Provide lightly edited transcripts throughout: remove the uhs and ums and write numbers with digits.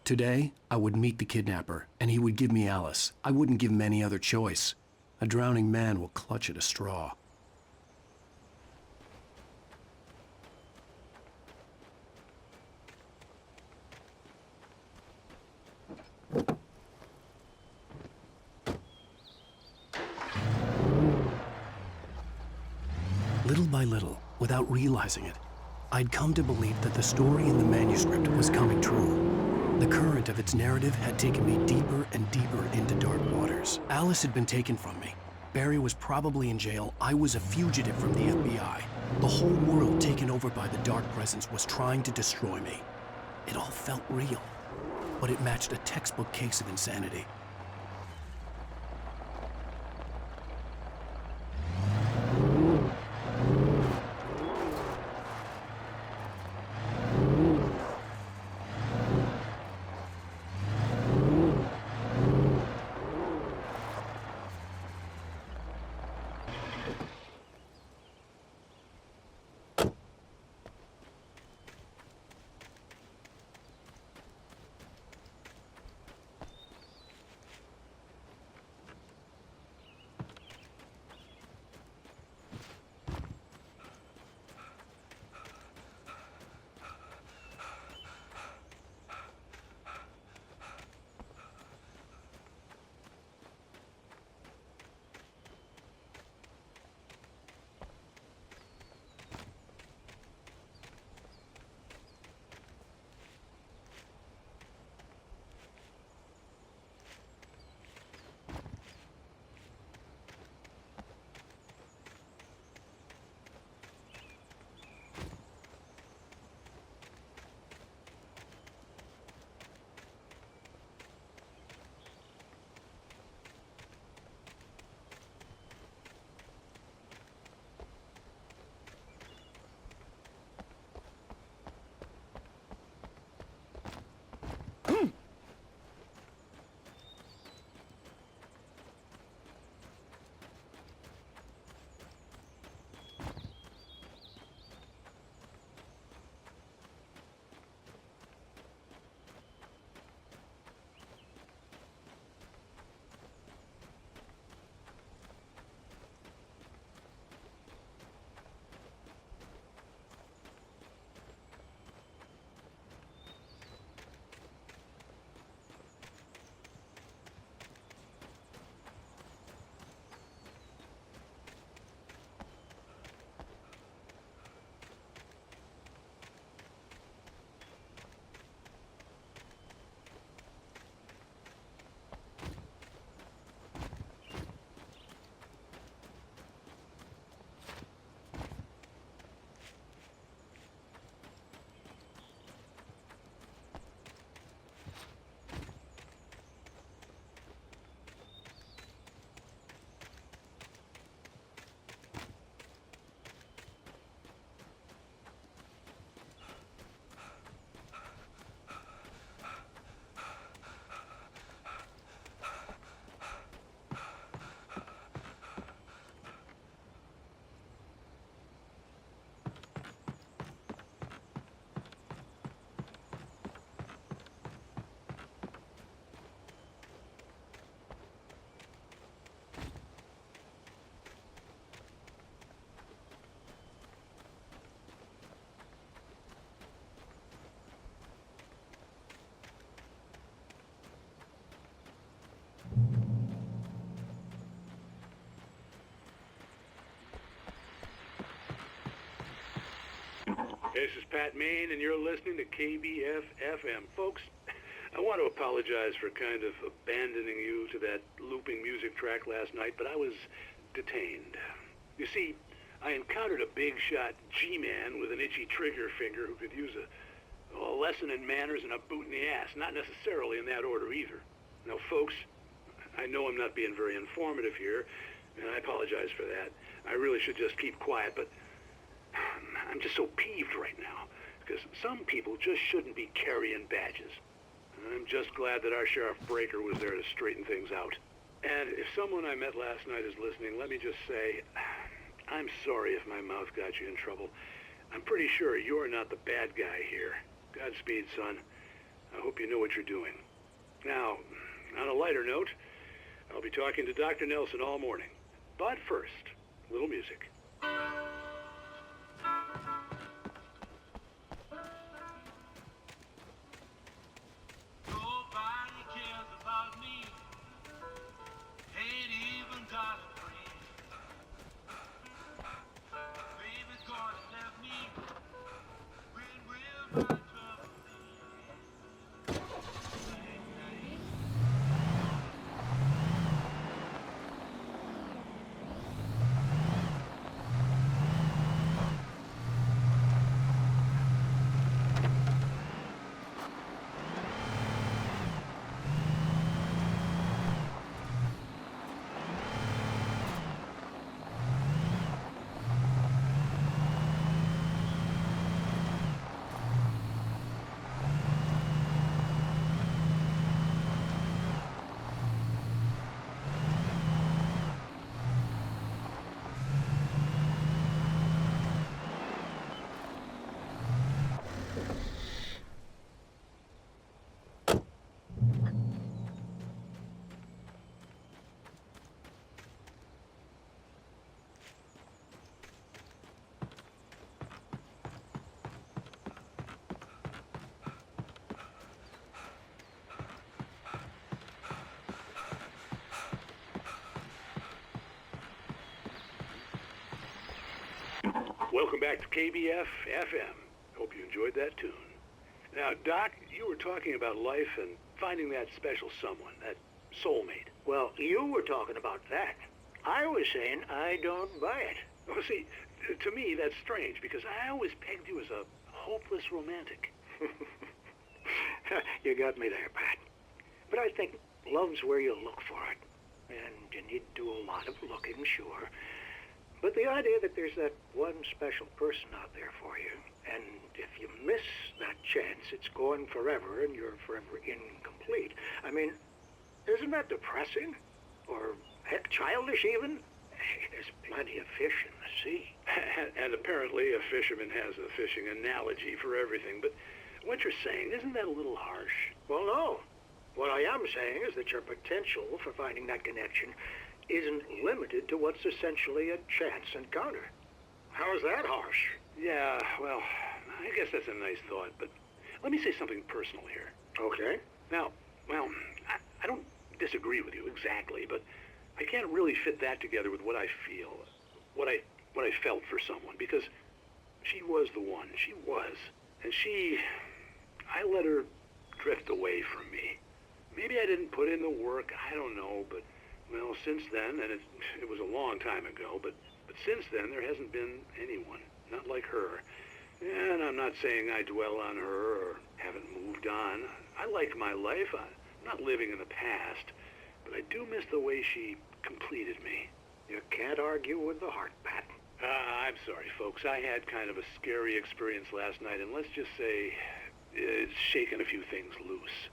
Today, I would meet the kidnapper, and he would give me Alice. I wouldn't give him any other choice. A drowning man will clutch at a straw. Little by little, without realizing it, I'd come to believe that the story in the manuscript was coming true. The current of its narrative had taken me deeper and deeper into dark waters. Alice had been taken from me. Barry was probably in jail. I was a fugitive from the FBI. The whole world taken over by the dark presence was trying to destroy me. It all felt real, but it matched a textbook case of insanity. This is Pat Main, and you're listening to KBF-FM. Folks, I want to apologize for kind of abandoning you to that looping music track last night, but I was detained. You see, I encountered a big-shot G-man with an itchy trigger finger who could use a lesson in manners and a boot in the ass, not necessarily in that order either. Now, folks, I know I'm not being very informative here, and I apologize for that. I really should just keep quiet, but I'm just so peeved right now, because some people just shouldn't be carrying badges. And I'm just glad that our Sheriff Breaker was there to straighten things out. And if someone I met last night is listening, let me just say, I'm sorry if my mouth got you in trouble. I'm pretty sure you're not the bad guy here. Godspeed, son. I hope you know what you're doing. Now, on a lighter note, I'll be talking to Dr. Nelson all morning. But first, a little music. Nobody cares about me. Ain't even got a friend. Baby's gonna left me. When will my trouble Welcome back to KBF FM. Hope you enjoyed that tune. Now, Doc, you were talking about life and finding that special someone, that soulmate. Well, you were talking about that. I was saying I don't buy it. Well, see, to me, that's strange because I always pegged you as a hopeless romantic. You got me there, Pat. But I think love's where you look for it. And you need to do a lot of looking, sure. But the idea that there's that one special person out there for you, and if you miss that chance, it's gone forever and you're forever incomplete. I mean, isn't that depressing? Or, heck, childish even? There's plenty of fish in the sea. And apparently a fisherman has a fishing analogy for everything. But what you're saying, isn't that a little harsh? Well, no. What I am saying is that your potential for finding that connection isn't limited to what's essentially a chance encounter. How is that harsh? Yeah, well, I guess that's a nice thought, but let me say something personal here. Okay. Now, well, I don't disagree with you exactly, but I can't really fit that together with what I feel, what I felt for someone, because she was the one. She was. And I let her drift away from me. Maybe I didn't put in the work, I don't know, but well, since then, and it was a long time ago, but since then, there hasn't been anyone, not like her. And I'm not saying I dwell on her or haven't moved on. I like my life. I'm not living in the past, but I do miss the way she completed me. You can't argue with the heart, Pat. I'm sorry, folks. I had kind of a scary experience last night, and let's just say it's shaken a few things loose.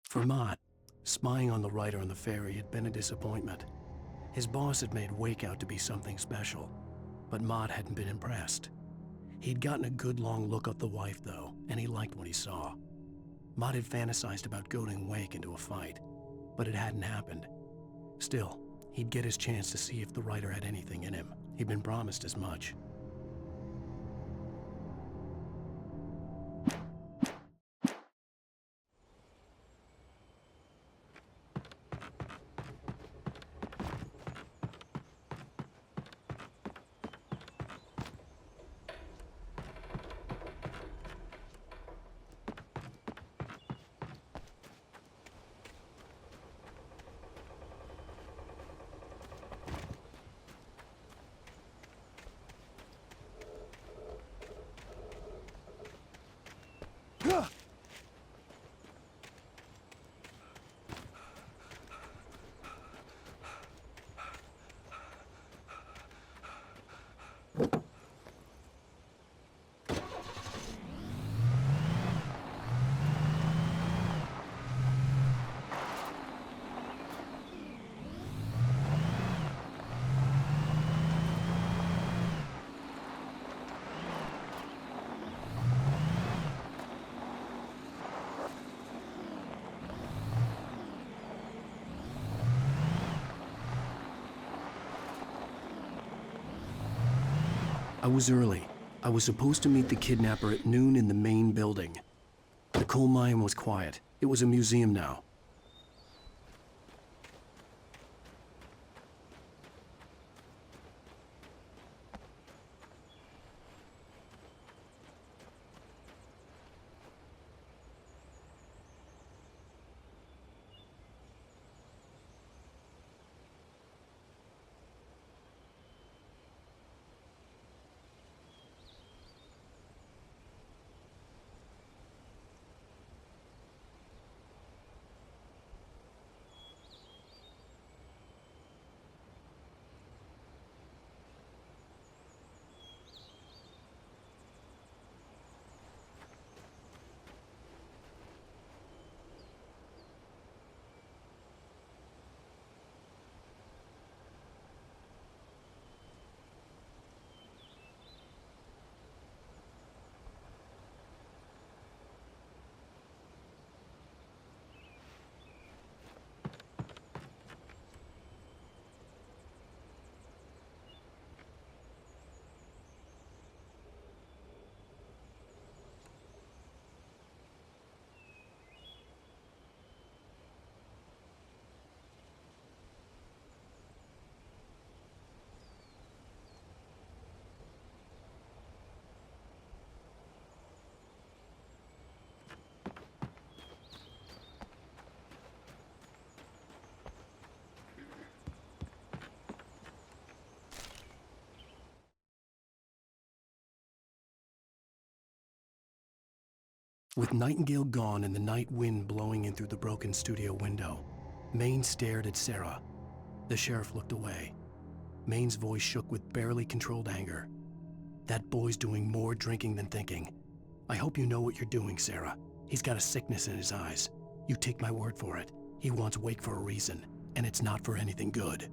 For Mott, spying on the writer on the ferry had been a disappointment. His boss had made Wake out to be something special, but Mott hadn't been impressed. He'd gotten a good long look at the wife, though, and he liked what he saw. Mott had fantasized about goading Wake into a fight, but it hadn't happened. Still, he'd get his chance to see if the writer had anything in him. He'd been promised as much. I was early. I was supposed to meet the kidnapper at noon in the main building. The coal mine was quiet. It was a museum now. With Nightingale gone and the night wind blowing in through the broken studio window, Maine stared at Sarah. The sheriff looked away. Maine's voice shook with barely controlled anger. That boy's doing more drinking than thinking. I hope you know what you're doing, Sarah. He's got a sickness in his eyes. You take my word for it. He wants Wake for a reason, and it's not for anything good.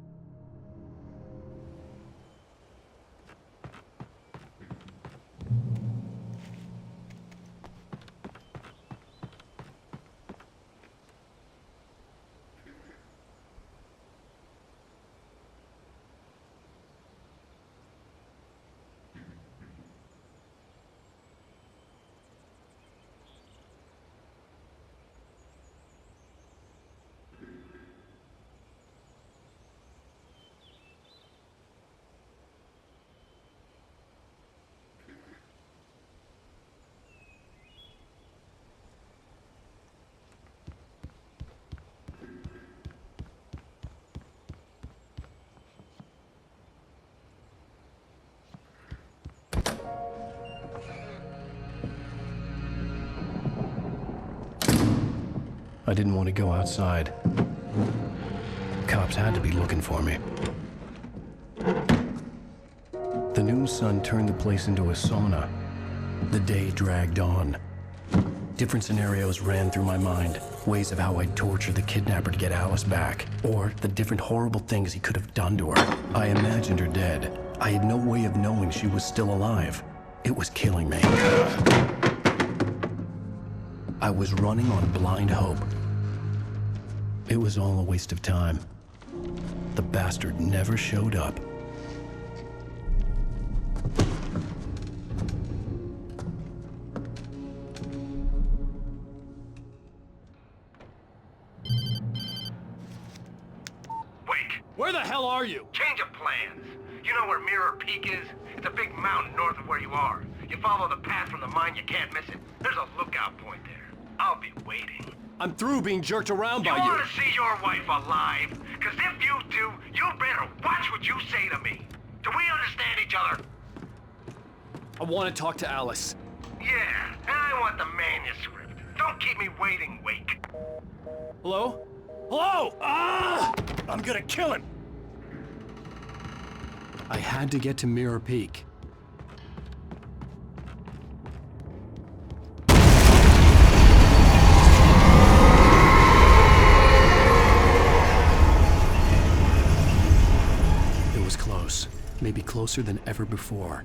I didn't want to go outside. Cops had to be looking for me. The noon sun turned the place into a sauna. The day dragged on. Different scenarios ran through my mind, ways of how I'd torture the kidnapper to get Alice back, or the different horrible things he could have done to her. I imagined her dead. I had no way of knowing she was still alive. It was killing me. I was running on blind hope. It was all a waste of time. The bastard never showed up. Wake! Where the hell are you? Change of plans. You know where Mirror Peak is? It's a big mountain north of where you are. You follow the path from the mine, you can't miss it. There's a lookout point there. I'll be waiting. I'm through being jerked around You by you. want to see your wife alive? Because if you do, you better watch what you say to me. Do we understand each other? I want to talk to Alice. Yeah, and I want the manuscript. Don't keep me waiting, Wake. Hello? Hello! Ah! I'm gonna kill him! I had to get to Mirror Peak. It was close, maybe closer than ever before.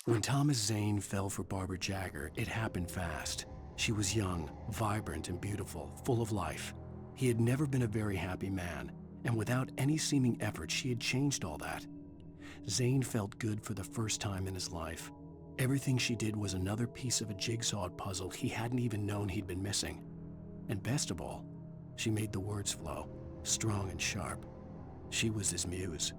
When Thomas Zane fell for Barbara Jagger, it happened fast. She was young, vibrant, and beautiful, full of life. He had never been a very happy man, and without any seeming effort, she had changed all that. Zane felt good for the first time in his life. Everything she did was another piece of a jigsaw puzzle he hadn't even known he'd been missing. And best of all, she made the words flow, strong and sharp. She was his muse.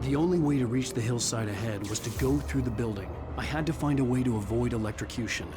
The only way to reach the hillside ahead was to go through the building. I had to find a way to avoid electrocution.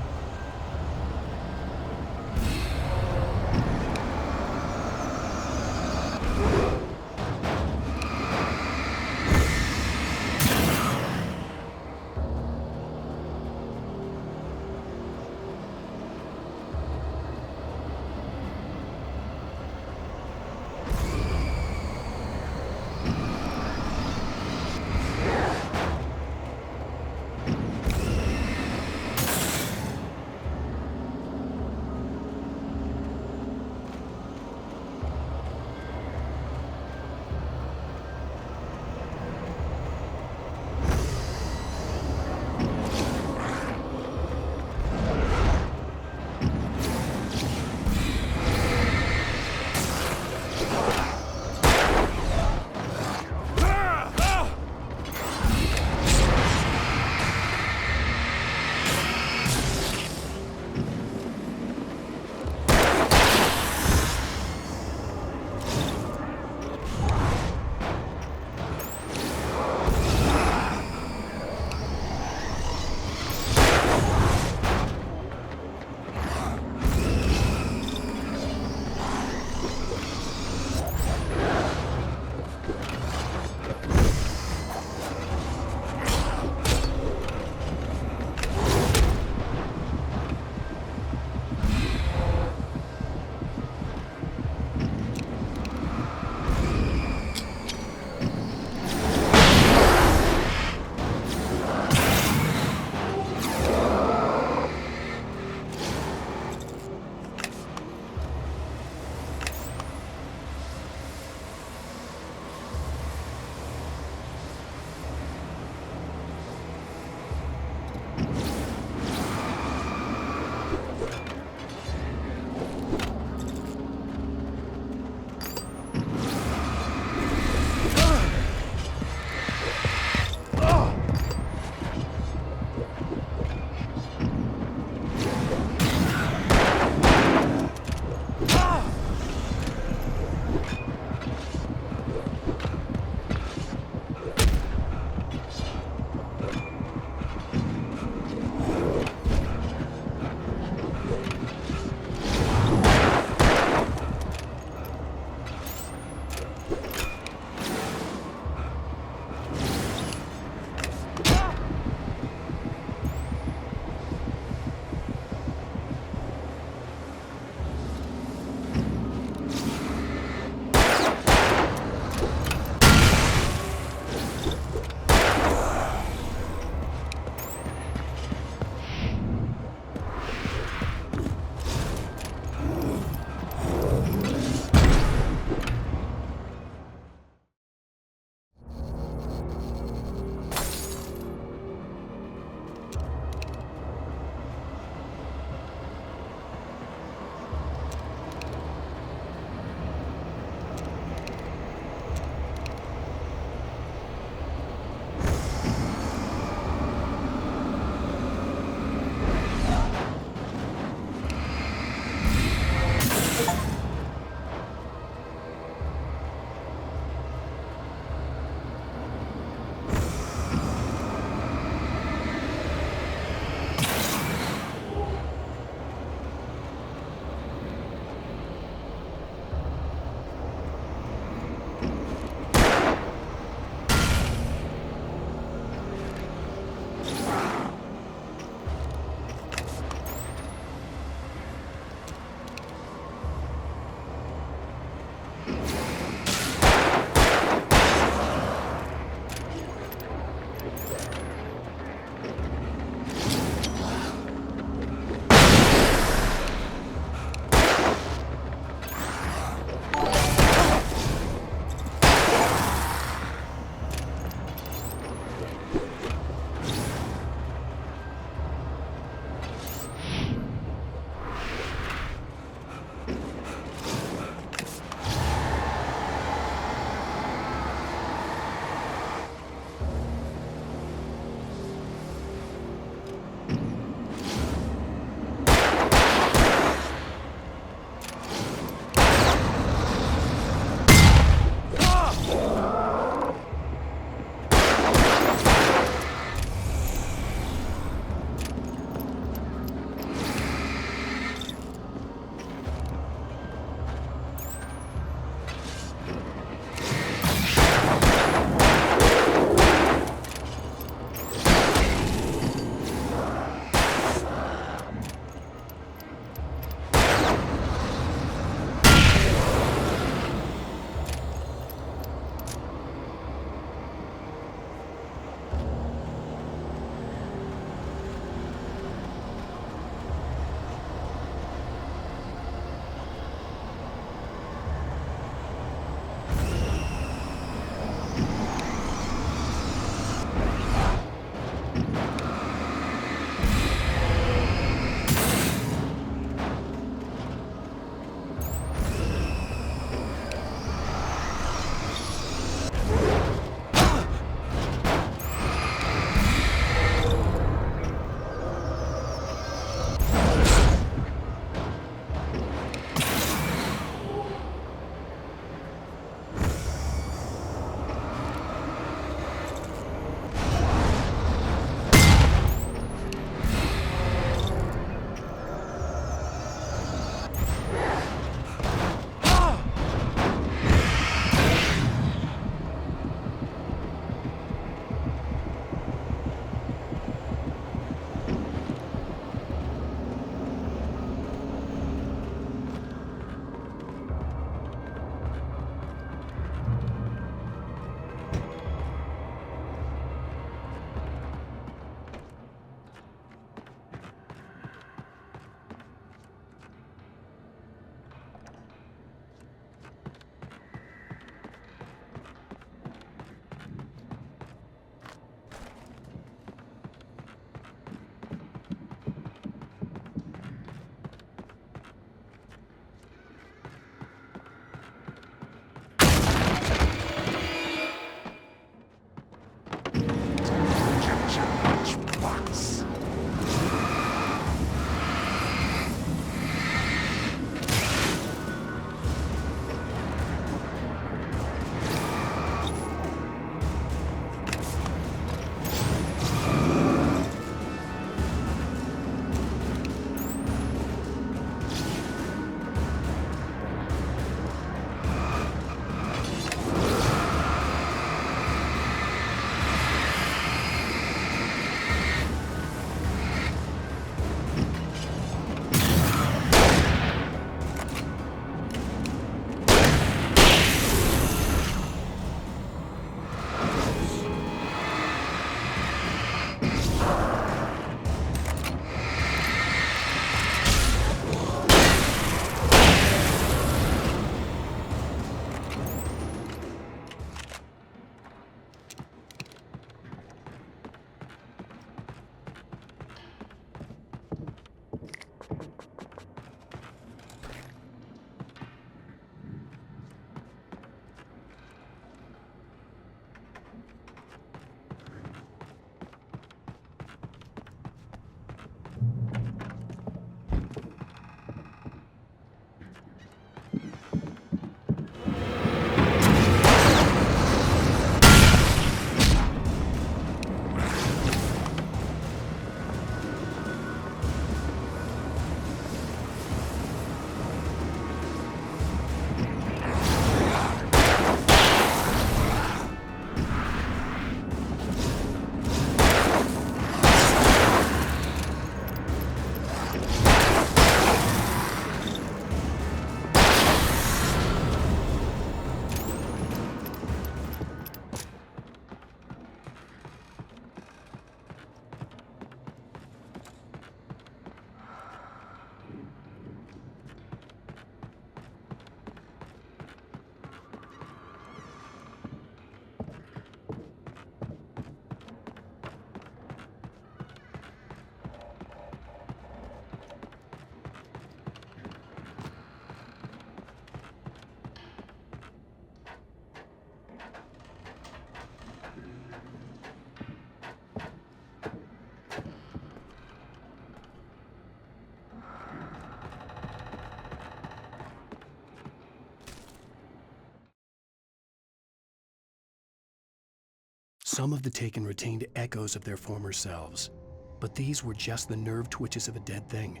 Some of the taken retained echoes of their former selves, but these were just the nerve twitches of a dead thing.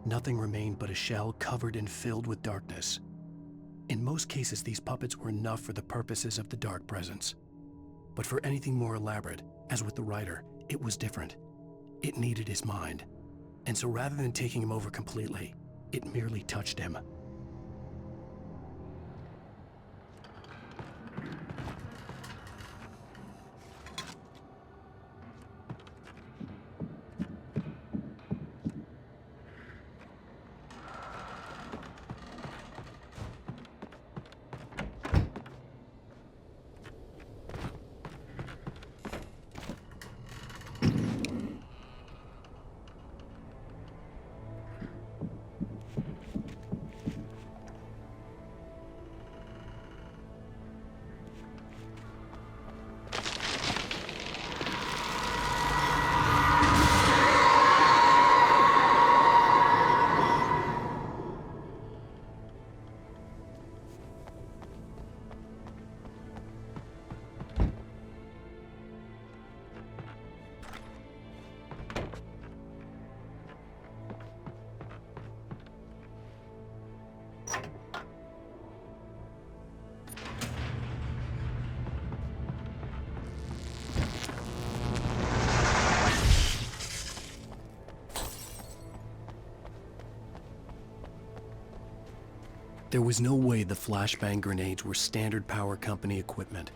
Nothing remained but a shell covered and filled with darkness. In most cases, these puppets were enough for the purposes of the dark presence. But for anything more elaborate, as with the writer, it was different. It needed his mind. And so rather than taking him over completely, it merely touched him. There was no way the flashbang grenades were standard power company equipment.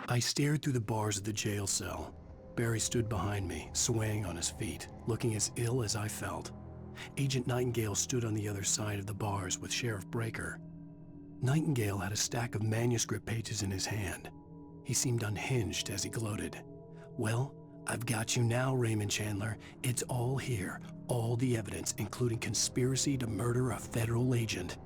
I stared through the bars of the jail cell. Barry stood behind me, swaying on his feet, looking as ill as I felt. Agent Nightingale stood on the other side of the bars with Sheriff Breaker. Nightingale had a stack of manuscript pages in his hand. He seemed unhinged as he gloated. "Well, I've got you now, Raymond Chandler. It's all here. All the evidence, including conspiracy to murder a federal agent."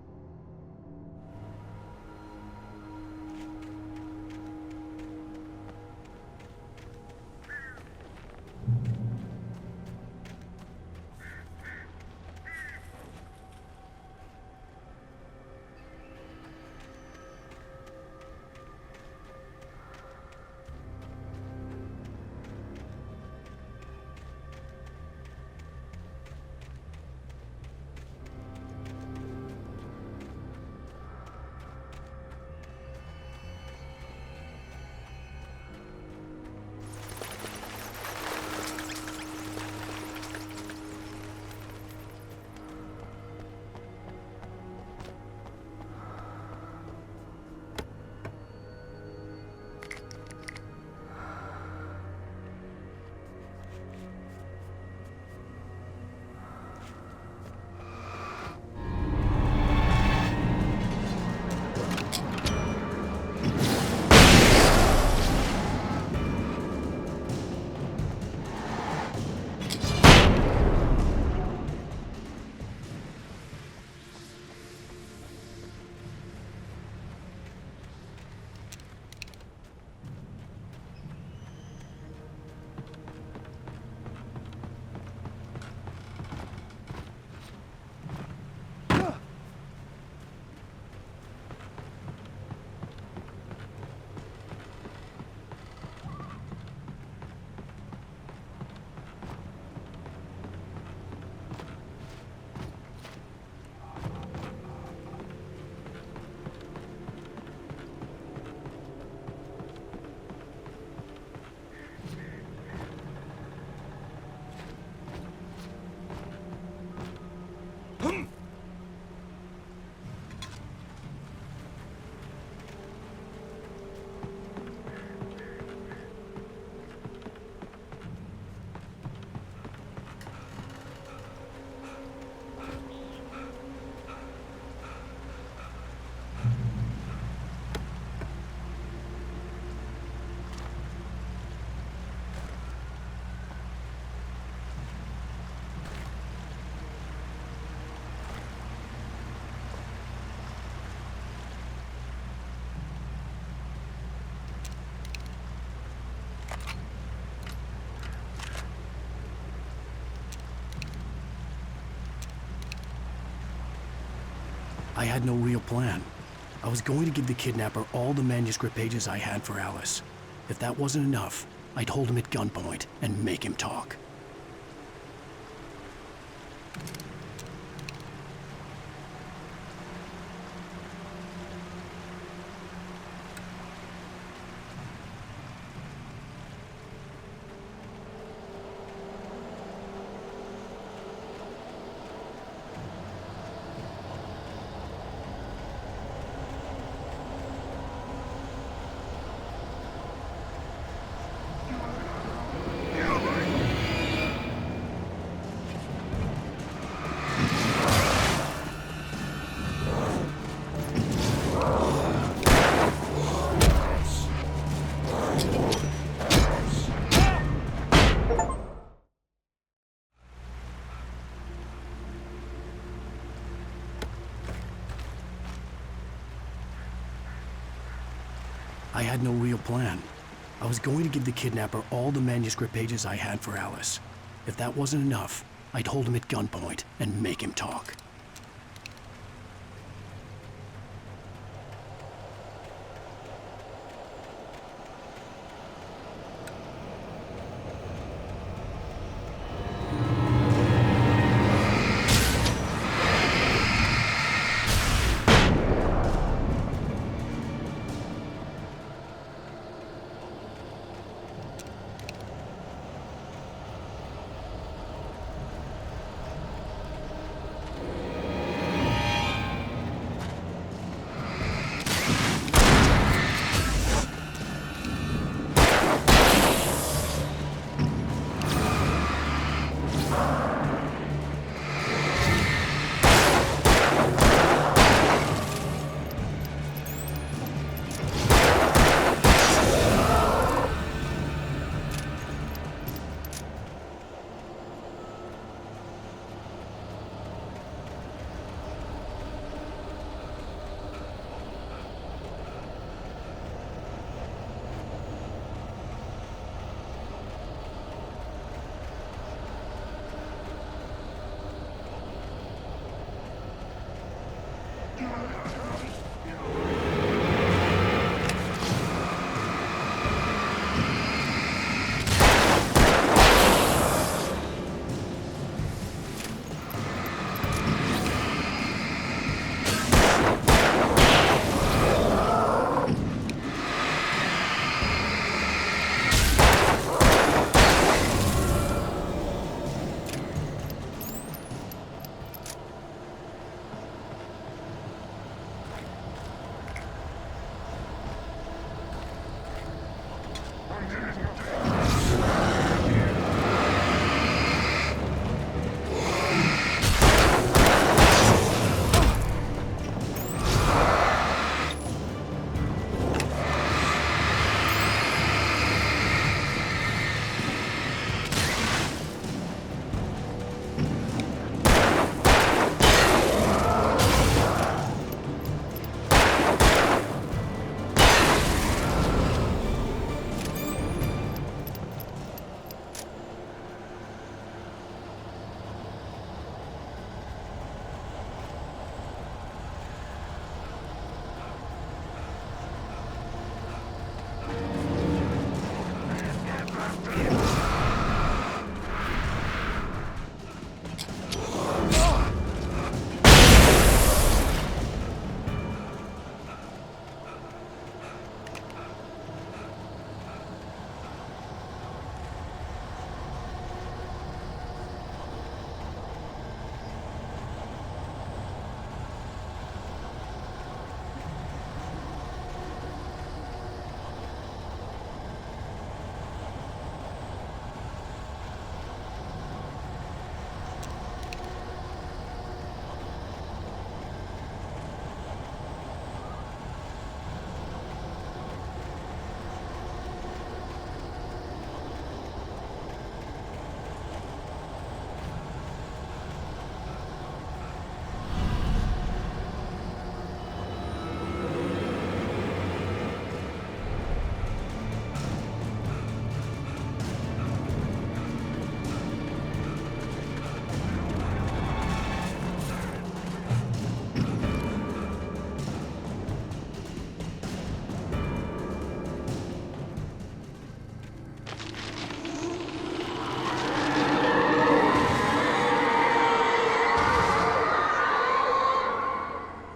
I had no real plan. I was going to give the kidnapper all the manuscript pages I had for Alice. If that wasn't enough, I'd hold him at gunpoint and make him talk. I had no real plan. I was going to give the kidnapper all the manuscript pages I had for Alice. If that wasn't enough, I'd hold him at gunpoint and make him talk.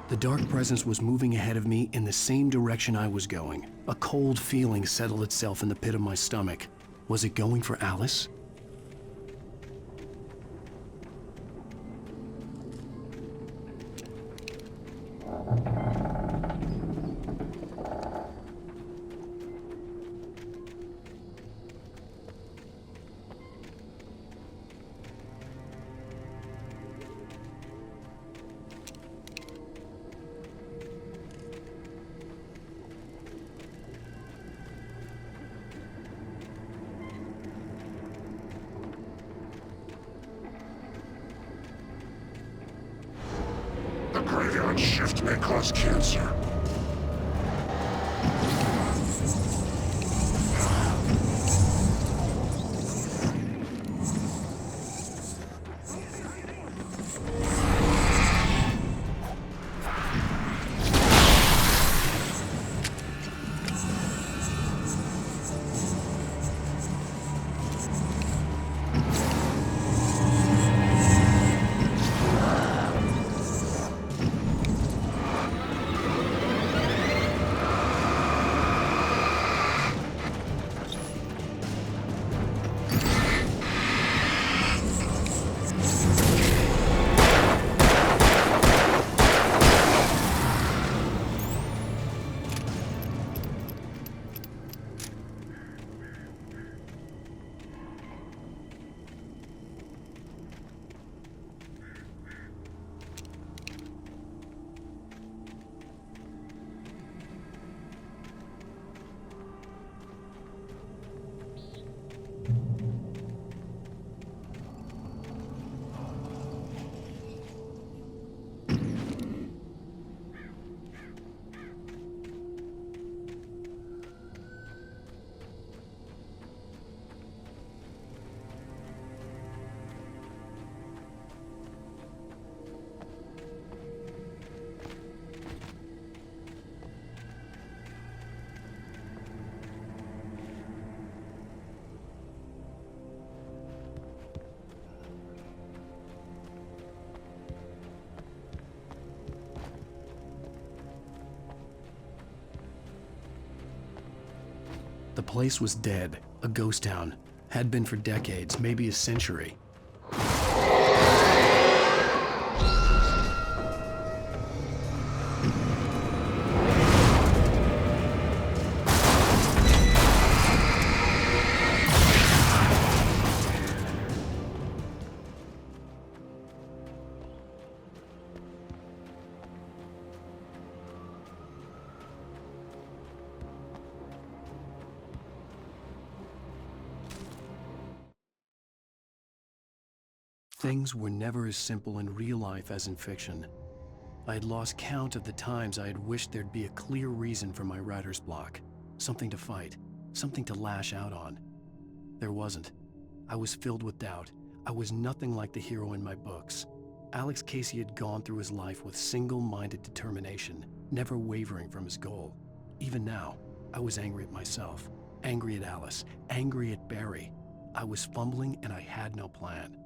The dark presence was moving ahead of me in the same direction I was going. A cold feeling settled itself in the pit of my stomach. Was it going for Alice? The graveyard shift may cause cancer. The place was dead, a ghost town. Had been for decades, maybe a century. Things were never as simple in real life as in fiction. I had lost count of the times I had wished there'd be a clear reason for my writer's block. Something to fight, something to lash out on. There wasn't. I was filled with doubt. I was nothing like the hero in my books. Alex Casey had gone through his life with single-minded determination, never wavering from his goal. Even now, I was angry at myself, angry at Alice, angry at Barry. I was fumbling and I had no plan.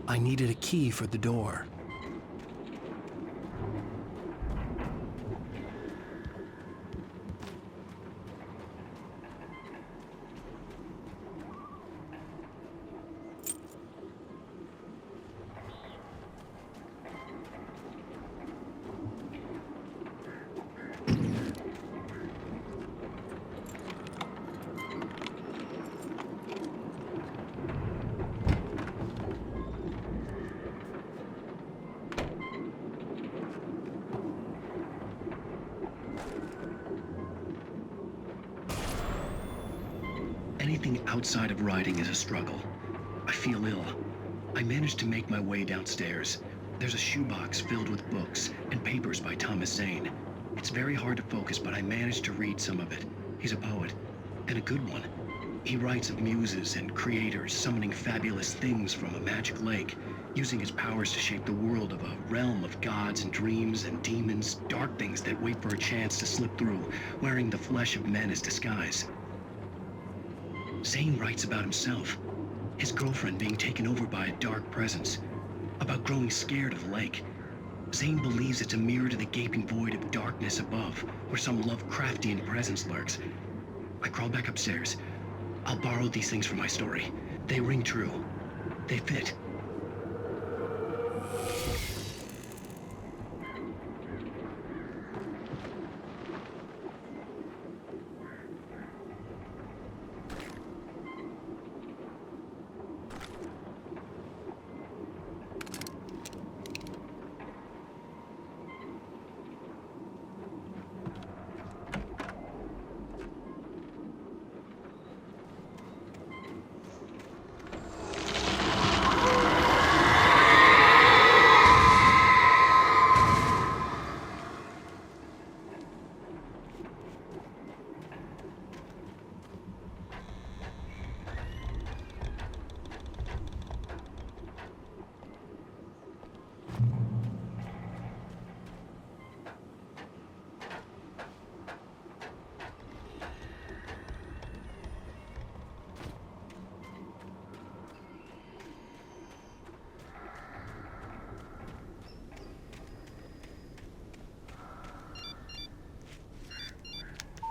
I needed a key for the door. Anything outside of riding is a struggle. I feel ill. I managed to make my way downstairs. There's a shoebox filled with books and papers by Thomas Zane. It's very hard to focus, but I managed to read some of it. He's a poet, and a good one. He writes of muses and creators summoning fabulous things from a magic lake, using his powers to shape the world of a realm of gods and dreams and demons, dark things that wait for a chance to slip through, wearing the flesh of men as disguise. Zane writes about himself, his girlfriend being taken over by a dark presence, about growing scared of the lake. Zane believes it's a mirror to the gaping void of darkness above, where some Lovecraftian presence lurks. I crawl back upstairs. I'll borrow these things for my story. They ring true. They fit.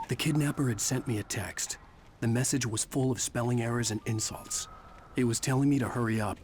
The kidnapper had sent me a text. The message was full of spelling errors and insults. It was telling me to hurry up.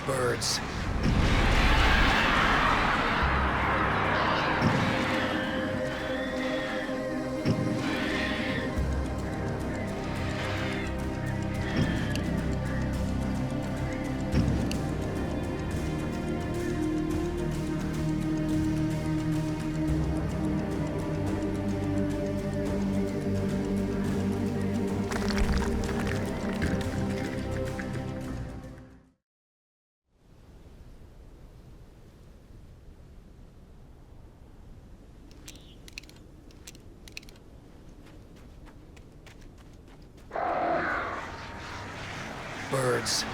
Birds. Birds.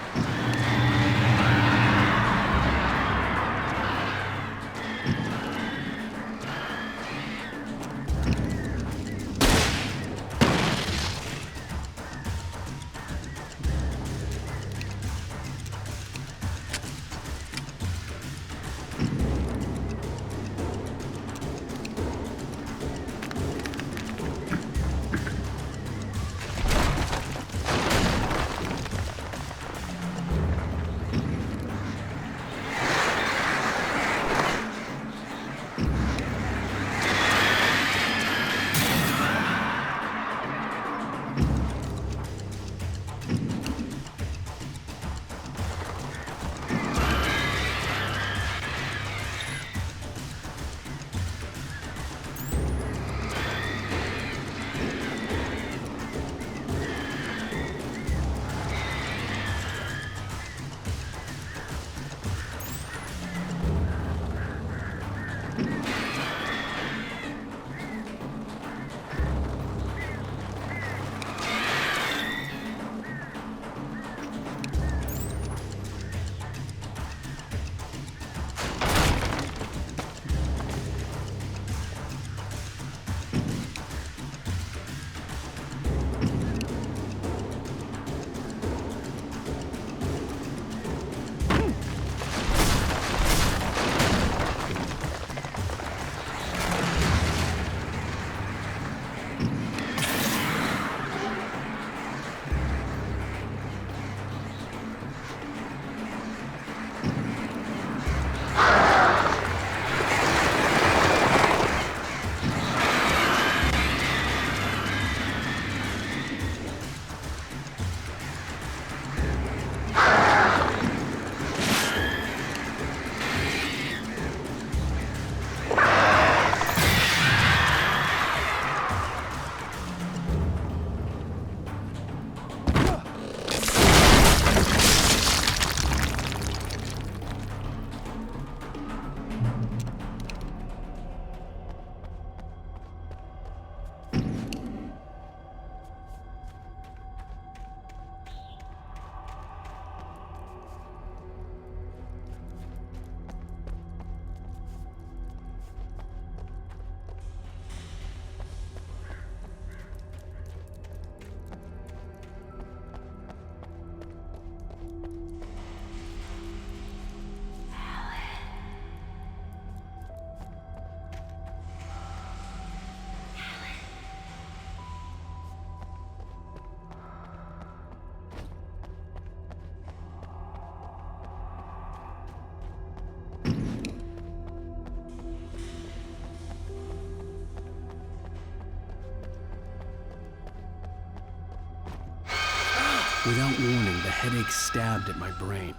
Without warning, the headache stabbed at my brain.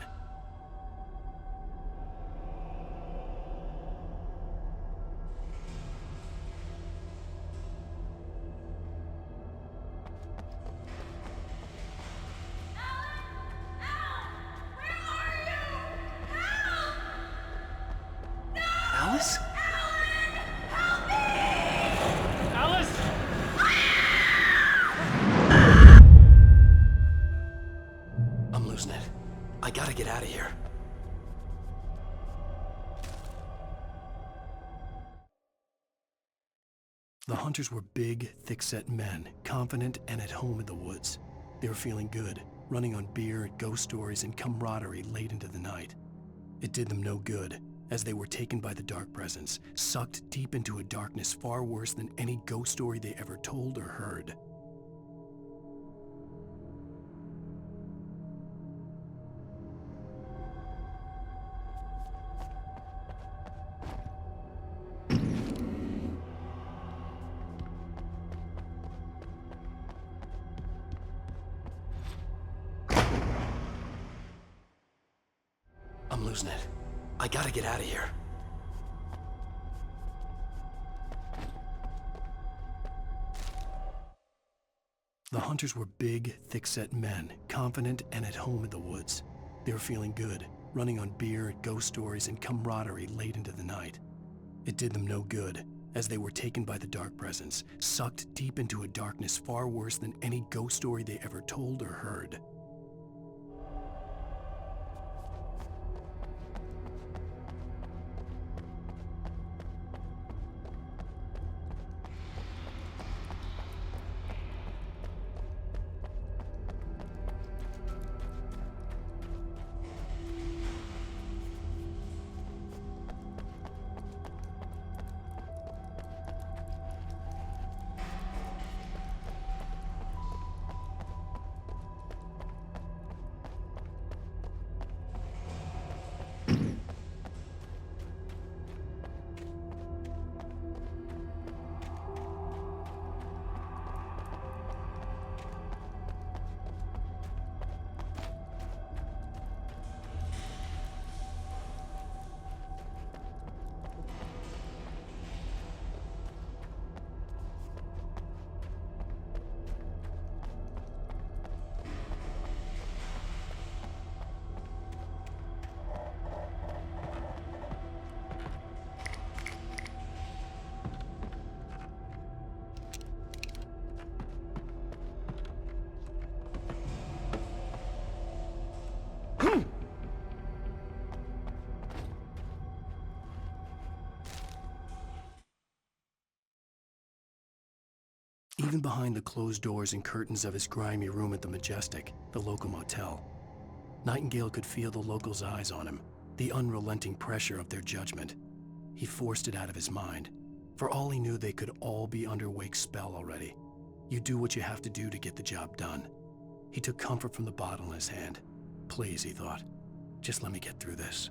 Alice? Alice! I'm losing it. I gotta get out of here. The hunters were big, thick-set men, confident and at home in the woods. They were feeling good, running on beer, ghost stories, and camaraderie late into the night. It did them no good, as they were taken by the dark presence, sucked deep into a darkness far worse than any ghost story they ever told or heard. I'm losing it. I gotta get out of here. The hunters were big, thick-set men, confident and at home in the woods. They were feeling good, running on beer, ghost stories, and camaraderie late into the night. It did them no good, as they were taken by the dark presence, sucked deep into a darkness far worse than any ghost story they ever told or heard. Even behind the closed doors and curtains of his grimy room at the Majestic, the local motel, Nightingale could feel the locals' eyes on him, the unrelenting pressure of their judgment. He forced it out of his mind. For all he knew, they could all be under Wake's spell already. You do what you have to do to get the job done. He took comfort from the bottle in his hand. Please, he thought, just let me get through this.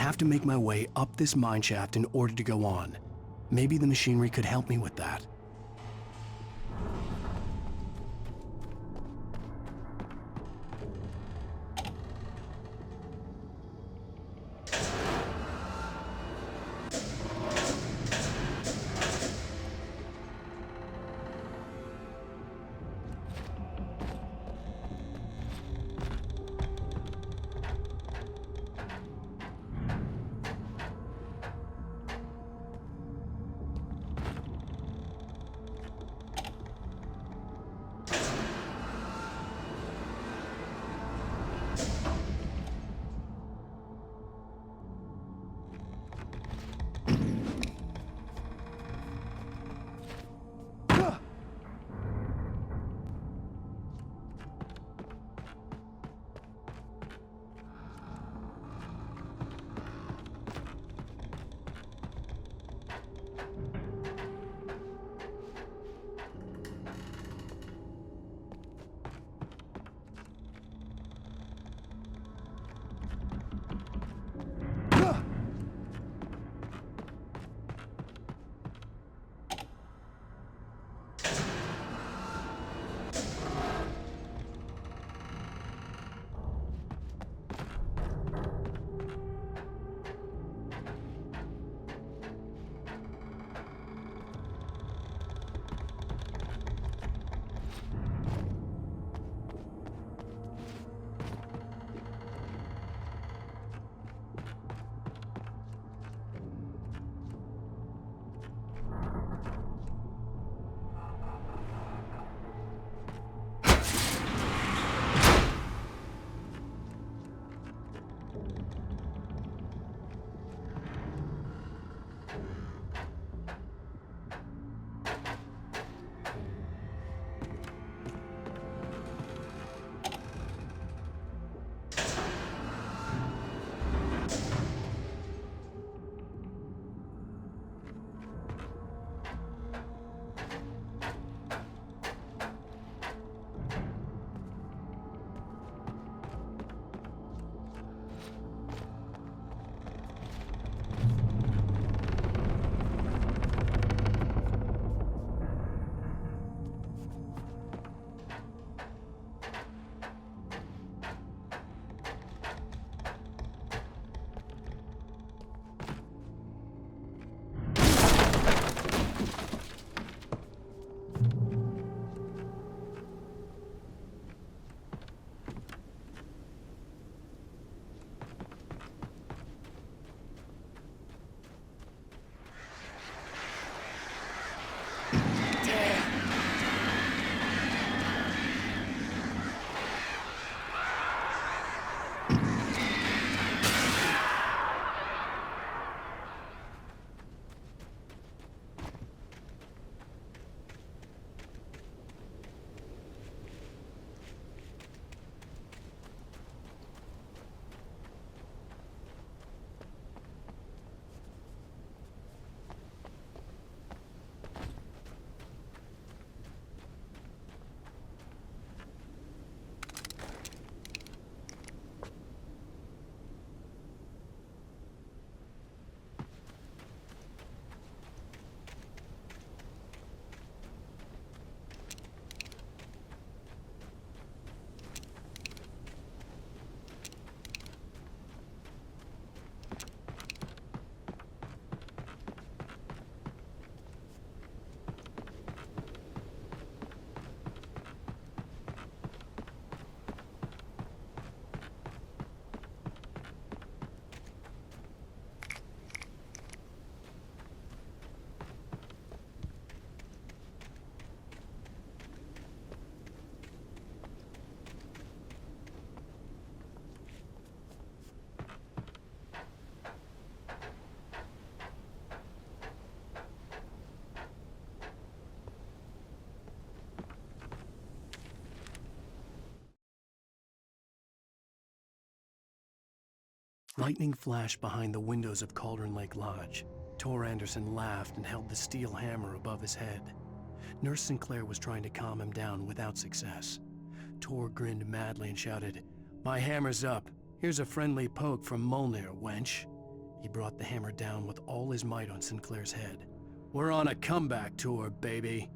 have to make my way up this mine shaft in order to go on. Maybe the machinery could help me with that. Lightning flashed behind the windows of Cauldron Lake Lodge. Tor Anderson laughed and held the steel hammer above his head. Nurse Sinclair was trying to calm him down without success. Tor grinned madly and shouted, "My hammer's up. Here's a friendly poke from Molnir, wench." He brought the hammer down with all his might on Sinclair's head. We're on a comeback tour, baby.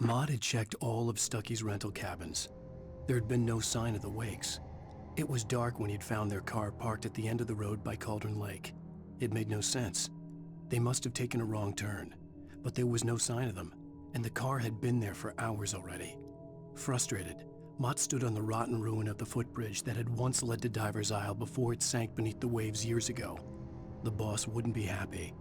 Mott had checked all of Stucky's rental cabins. There had been no sign of the Wakes. It was dark when he'd found their car parked at the end of the road by Cauldron Lake. It made no sense. They must have taken a wrong turn, but there was no sign of them, and the car had been there for hours already. Frustrated, Mott stood on the rotten ruin of the footbridge that had once led to Diver's Isle before it sank beneath the waves years ago. The boss wouldn't be happy.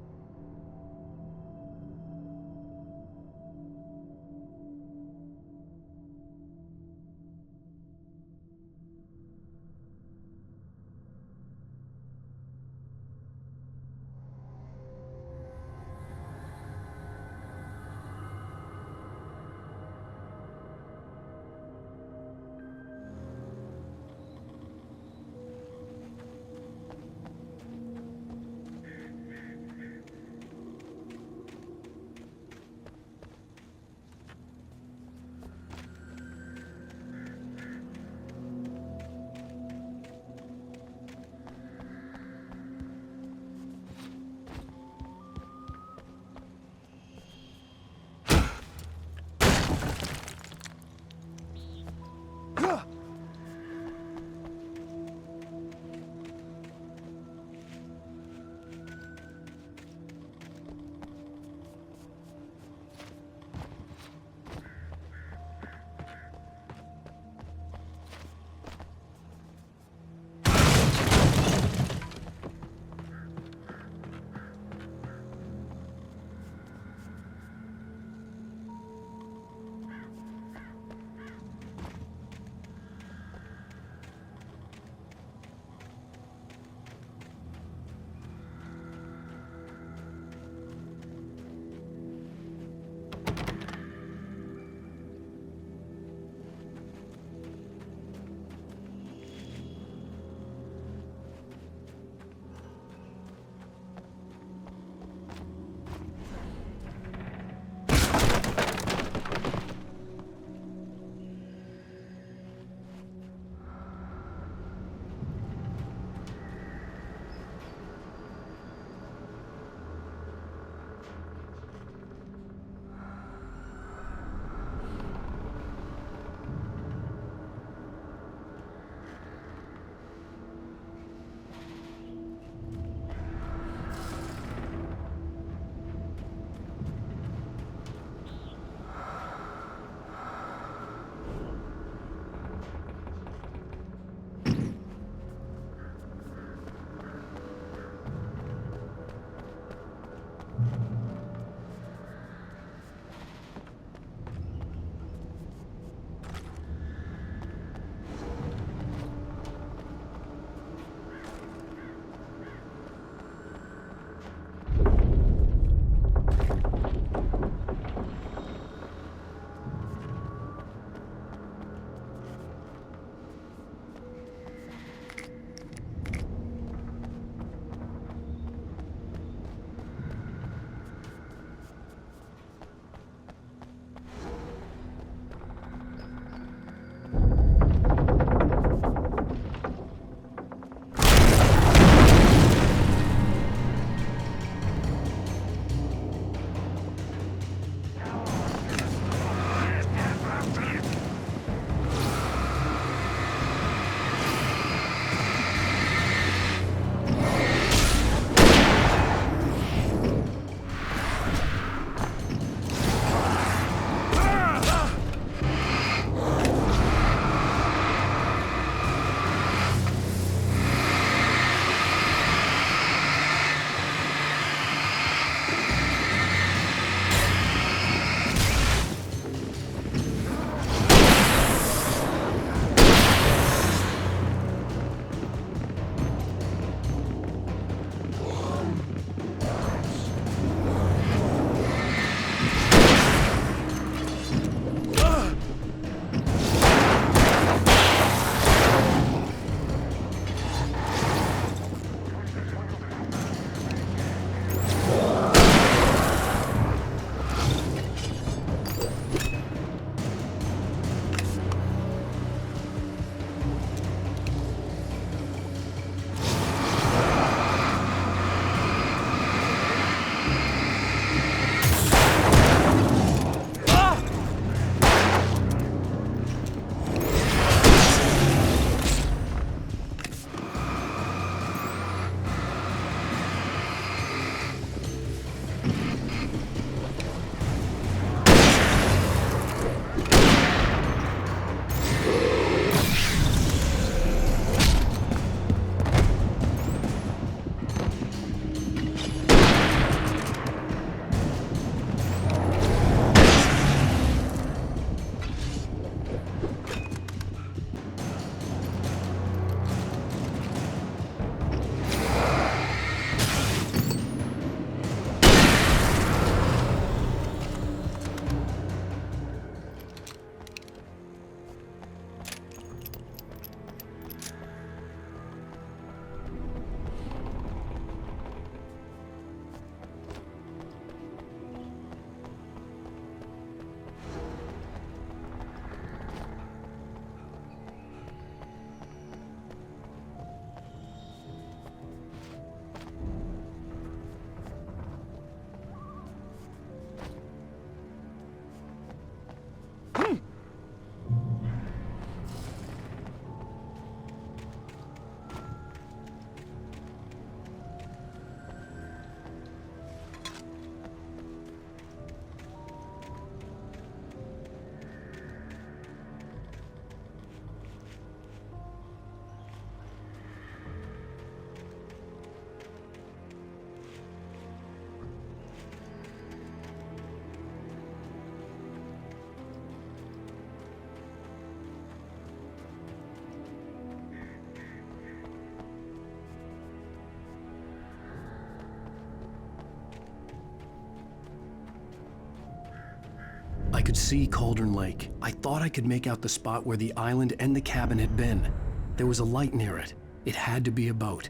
could see Cauldron Lake. I thought I could make out the spot where the island and the cabin had been. There was a light near it. It had to be a boat.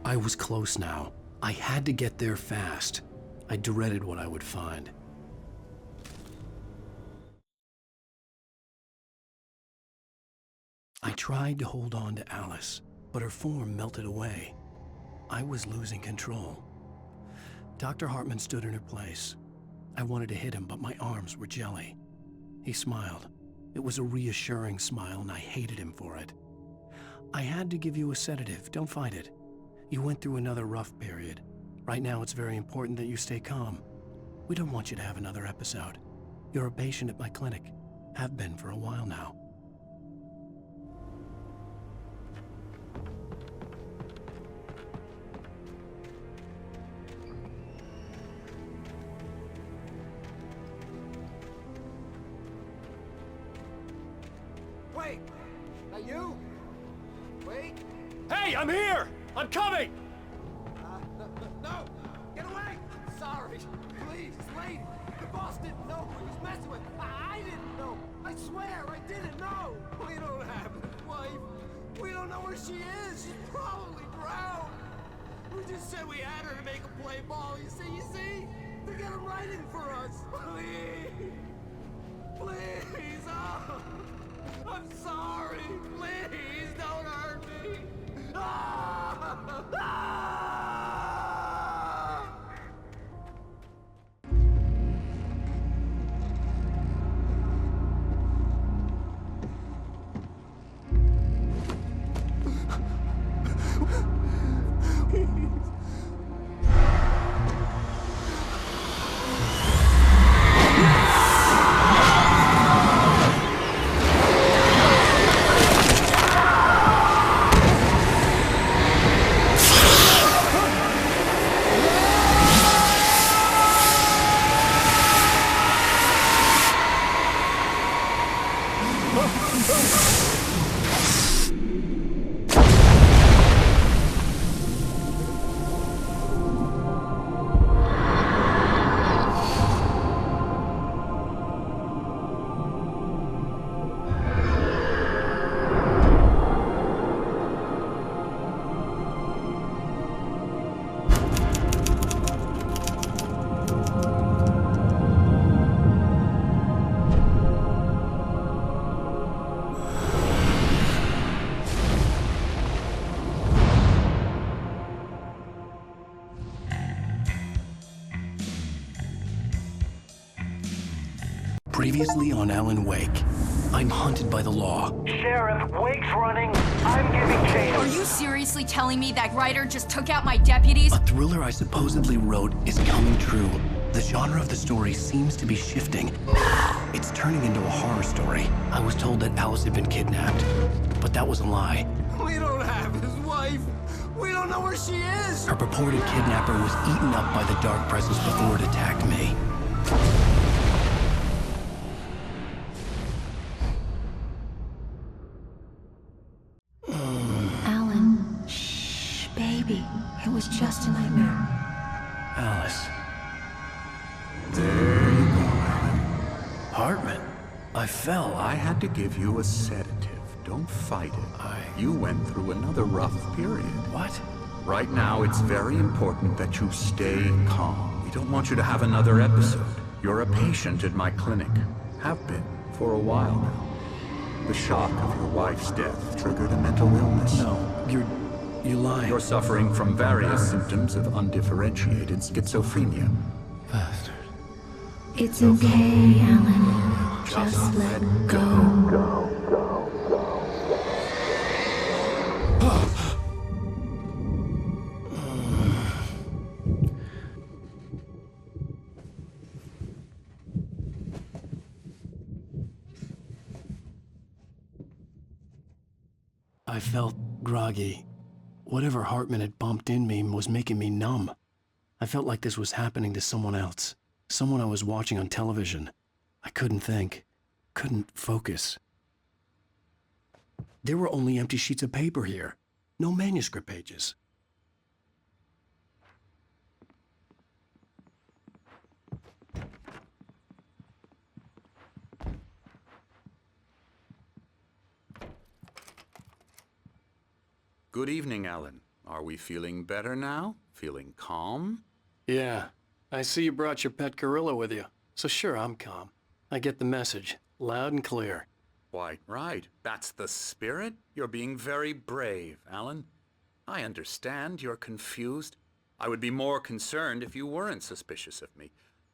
I was close now. I had to get there fast. I dreaded what I would find. I tried to hold on to Alice, but her form melted away. I was losing control. Dr. Hartman stood in her place. I wanted to hit him, but my arms were jelly. He smiled. It was a reassuring smile, and I hated him for it. I had to give you a sedative. Don't fight it. You went through another rough period. Right now, it's very important that you stay calm. We don't want you to have another episode. You're a patient at my clinic. Have been for a while now. Wait! That you? Wait! Hey, I'm here! I'm coming! No! Get away! Sorry! Please, lady! The boss didn't know who he was messing with! I didn't know! I swear, I didn't know! We don't have his wife! We don't know where she is! She's probably drowned! We just said we had her to make a play ball, you see? They got him writing for us! Please! Please! Oh! I'm sorry! Please, don't hurt me! Ah! Ah! Previously on Alan Wake, I'm hunted by the law. Sheriff, Wake's running. I'm giving chase. Are you seriously telling me that writer just took out my deputies? A thriller I supposedly wrote is coming true. The genre of the story seems to be shifting. It's turning into a horror story. I was told that Alice had been kidnapped, but that was a lie. We don't have his wife! We don't know where she is! Her purported kidnapper was eaten up by the dark presence before it attacked me. Alan, shh, baby. It was just a nightmare. Alice. There you go, Alan. Hartman. I fell. I had to give you a sedative. Don't fight it. You went through another rough period. What? Right now, it's very important that you stay calm. We don't want you to have another episode. You're a patient at my clinic. Have been for a while now. The shock of your wife's death triggered a mental illness. No, you're lying. You're suffering from various symptoms of undifferentiated schizophrenia. Bastard. It's okay, Alan. Just let go. I felt groggy. Whatever Hartman had bumped in me was making me numb. I felt like this was happening to someone else. Someone I was watching on television. I couldn't think. Couldn't focus. There were only empty sheets of paper here. No manuscript pages. Good evening, Alan. Are we feeling better now? Feeling calm? Yeah. I see you brought your pet gorilla with you. So sure, I'm calm. I get the message. Loud and clear. Quite right. That's the spirit. You're being very brave, Alan. I understand you're confused. I would be more concerned if you weren't suspicious of me.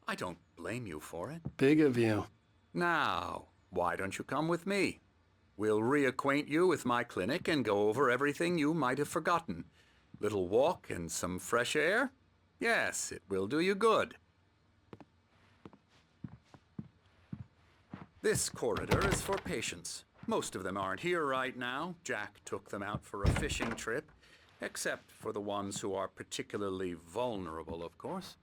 I don't blame you for it. Big of you. Now, why don't you come with me? We'll reacquaint you with my clinic and go over everything you might have forgotten. Little walk and some fresh air? Yes, it will do you good. This corridor is for patients. Most of them aren't here right now. Jack took them out for a fishing trip, except for the ones who are particularly vulnerable, of course.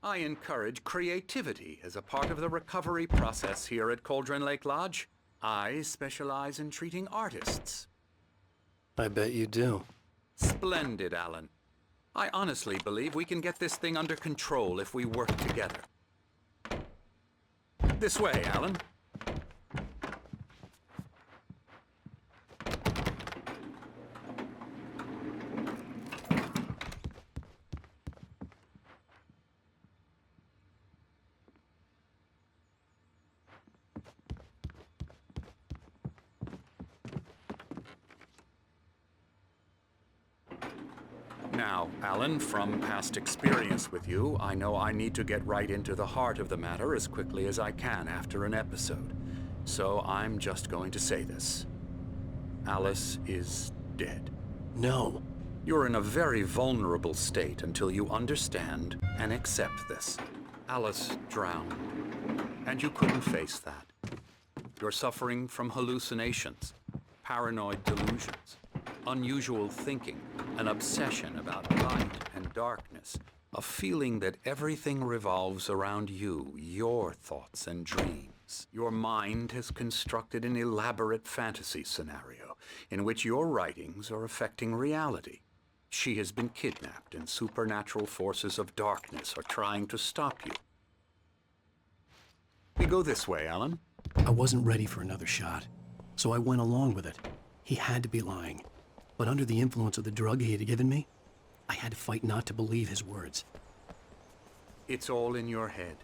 I encourage creativity as a part of the recovery process here at Cauldron Lake Lodge. I specialize in treating artists. I bet you do. Splendid, Alan. I honestly believe we can get this thing under control if we work together. This way, Alan. Now, Alan, from past experience with you, I know I need to get right into the heart of the matter as quickly as I can after an episode. So I'm just going to say this. Alice is dead. No. You're in a very vulnerable state until you understand and accept this. Alice drowned, and you couldn't face that. You're suffering from hallucinations, paranoid delusions, unusual thinking, an obsession about light and darkness, a feeling that everything revolves around you, your thoughts and dreams. Your mind has constructed an elaborate fantasy scenario in which your writings are affecting reality. She has been kidnapped and supernatural forces of darkness are trying to stop you. We go this way, Alan. I wasn't ready for another shot, so I went along with it. He had to be lying. But under the influence of the drug he had given me, I had to fight not to believe his words. It's all in your head.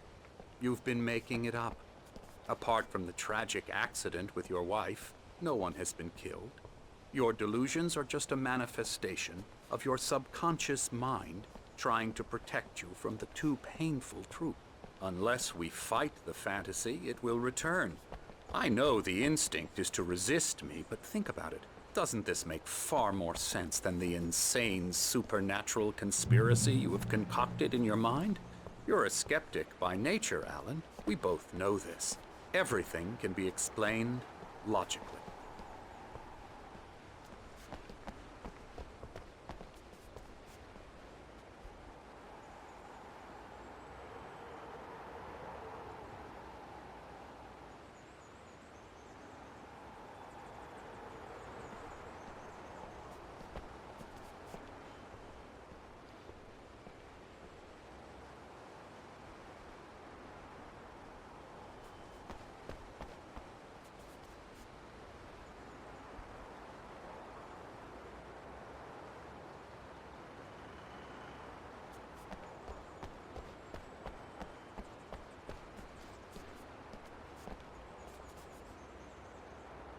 You've been making it up. Apart from the tragic accident with your wife, no one has been killed. Your delusions are just a manifestation of your subconscious mind trying to protect you from the too painful truth. Unless we fight the fantasy, it will return. I know the instinct is to resist me, but think about it. Doesn't this make far more sense than the insane supernatural conspiracy you have concocted in your mind? You're a skeptic by nature, Alan. We both know this. Everything can be explained logically.